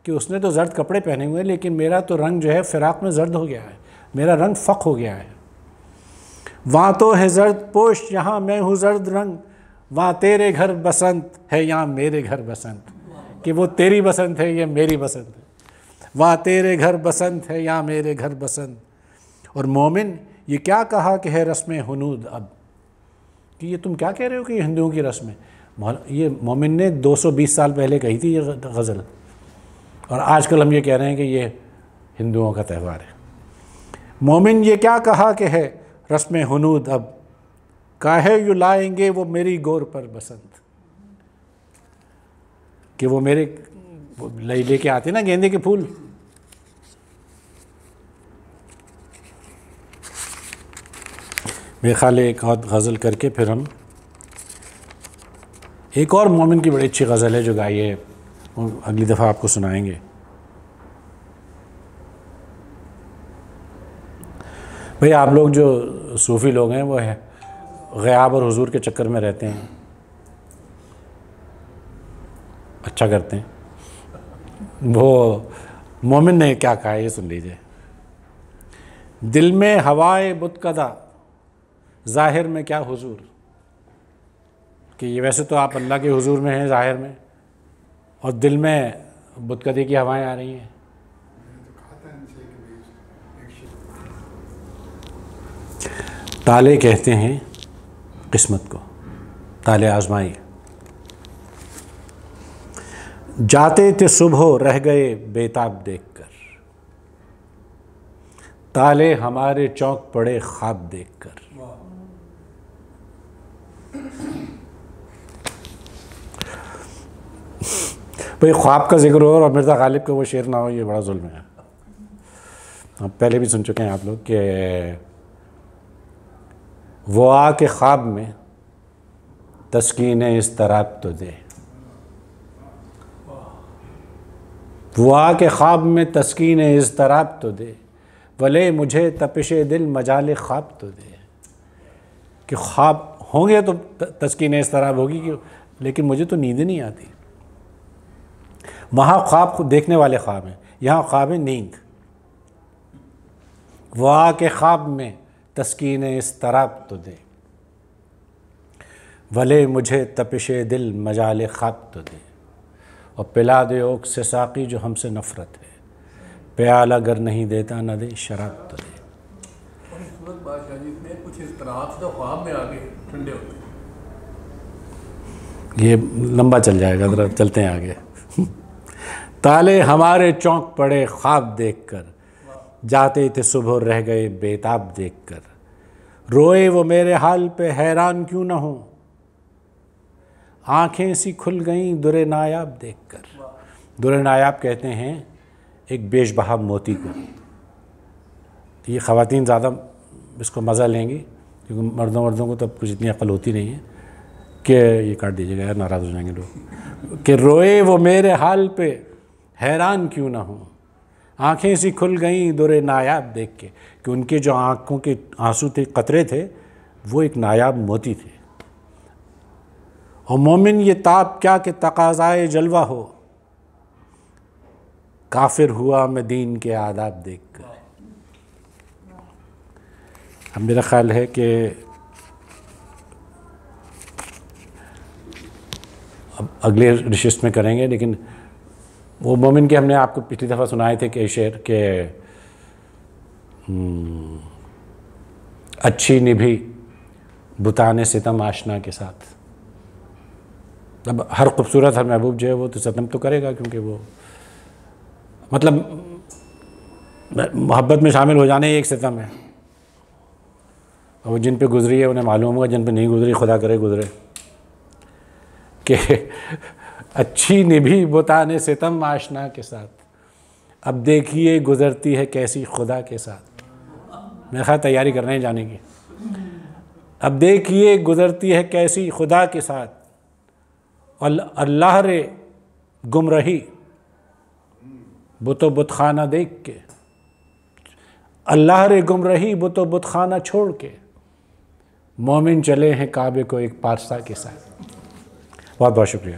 کہ اس نے تو زرد کپڑے پہنے ہوئے، لیکن میرا تو رنگ جو ہے فراق میں زرد ہو گیا ہے، میرا رنگ فق ہو گیا ہے. وہاں تو ہے زرد پوش یہاں میں ہوں زرد رنگ، وہاں تیرے گھر بسنت ہے یہاں میرے گھر بسنت. کہ وہ تیری بسنت ہے یا میری بسنت ہے، وہاں تیرے گھر بسنت ہے یا میرے گھر بسنت۔ اور مومن یہ کیا کہا کہ ہے رسم ہنود اب، کہ یہ تم کیا کہہ رہے ہو کہ یہ ہندوؤں کی رسم ہے؟ یہ مومن نے 220 سال پہلے کہی تھی یہ غزل، اور آج کل ہم یہ کہہ رہے ہیں کہ یہ ہندوؤں کا تہوار ہے۔ مومن یہ کیا کہا کہ ہے رسم ہنود اب، کاہے یوں لائیں گے وہ میری گور پر بسنت، کہ وہ میرے لے کے آتے نا گیندے کے پھول۔ میرے خیال ہے ایک اور غزل کر کے پھر ہم ایک اور مومن کی بڑی اچھی غزل ہے جو گائی ہے، وہ اگلی دفعہ آپ کو سنائیں گے۔ بھئی آپ لوگ جو صوفی لوگ ہیں وہ غیاب اور حضور کے چکر میں رہتے ہیں، اچھا کرتے ہیں۔ وہ مومن نے کیا کہا ہے یہ سن لیجئے۔ دل میں ہوائے بتکدہ ظاہر میں کیا حضور، کہ یہ ویسے تو آپ اللہ کے حضور میں ہیں ظاہر میں، اور دل میں بتکدے کی ہوائیں آ رہی ہیں۔ تالے کہتے ہیں قسمت کو، تالے آزمائی، جاتے تھے صبح رہ گئے بیتاب دیکھ کر، تالے ہمارے چونک پڑے خواب دیکھ کر۔ بھئی خواب کا ذکر ہو اور مرزا غالب کا وہ شعر نہ ہو، یہ بڑا ظلم ہے۔ ہم پہلے بھی سن چکے ہیں آپ لوگ کہ وہ آ کے خواب میں تسکین اضطراب تو دے، وہ آ کے خواب میں تسکین اضطراب تو دے، ولے مجھے تپش دل مجال خواب تو دے، کہ خواب ہوں گے تو تسکین اضطراب ہوگی، لیکن مجھے تو نیند نہیں آتی۔ وہاں خواب دیکھنے والے خواب ہیں، یہاں خواب ہے نیند۔ وہ آ کے خواب میں تسکین اضطراب تو دے، ولے مجھے تپش دل مجال خواب تو دے، اور پلا دے اوک سے ساقی جو ہم سے نفرت ہے، پیالہ گر نہیں دیتا نہ دے شراب تو دے۔ اور اس وقت بادشاہ جی میں کچھ اضطراب سے خواب میں آگے ٹھنڈے ہوتے ہیں۔ یہ لمبا چل جائے گا، ذرا چلتے ہیں آگے۔ تالے ہمارے چونک پڑے خواب دیکھ کر، جاتے تھے صبح رہ گئے بیتاب دیکھ کر، روئے وہ میرے حال پہ حیران کیوں نہ ہوں، آنکھیں سی کھل گئیں در نایاب دیکھ کر۔ در نایاب کہتے ہیں ایک بیش بہا موتی کو۔ یہ خواتین زیادہ اس کو مزہ لیں گی، کیونکہ مردوں کو تو اب کچھ اتنی عقل ہوتی نہیں ہے، کہ یہ کاٹ دیجیے گا یار، ناراض ہو جائیں گے لوگ، کہ روئے وہ میرے حال پہ حیران کیوں نہ ہوں، آنکھیں سی کھل گئیں در نایاب دیکھ کے، کہ ان کے جو آنکھوں کے آنسو تھے، قطرے تھے، وہ ایک نایاب موتی تھے۔ اور مومن یہ تاب کیا کہ تقاضائے جلوہ ہو، کافر ہوا میں دین کے آداب دیکھ کر۔ اب میرا خیال ہے کہ اب اگلے نشست میں کریں گے، لیکن وہ مومن کے ہم نے آپ کو پچھلی دفعہ سنائے تھے کہ شعر کہ اچھی نبھی بتانے ستم آشنا کے ساتھ۔ اب ہر خوبصورت ہر محبوب جو ہے وہ تو ستم تو کرے گا، کیونکہ وہ مطلب محبت میں شامل ہو جانے ایک ستم ہے، اور وہ جن پہ گزری ہے انہیں معلوم ہوگا، جن پہ نہیں گزری خدا کرے گزرے، کہ اچھی نبھی بتانے ستم آشنا کے ساتھ، اب دیکھیے گزرتی ہے کیسی خدا کے ساتھ۔ میرے خیال تیاری کر رہے ہیں جانے کی۔ اب دیکھیے گزرتی ہے کیسی خدا کے ساتھ، اللہ رے گم رہی بت و بت خانہ دیکھ کے، اللہ رے گم رہی بت و بت خانہ چھوڑ کے، مومن چلے ہیں کعبے کو ایک پارسا کے ساتھ۔ بہت بہت شکریہ۔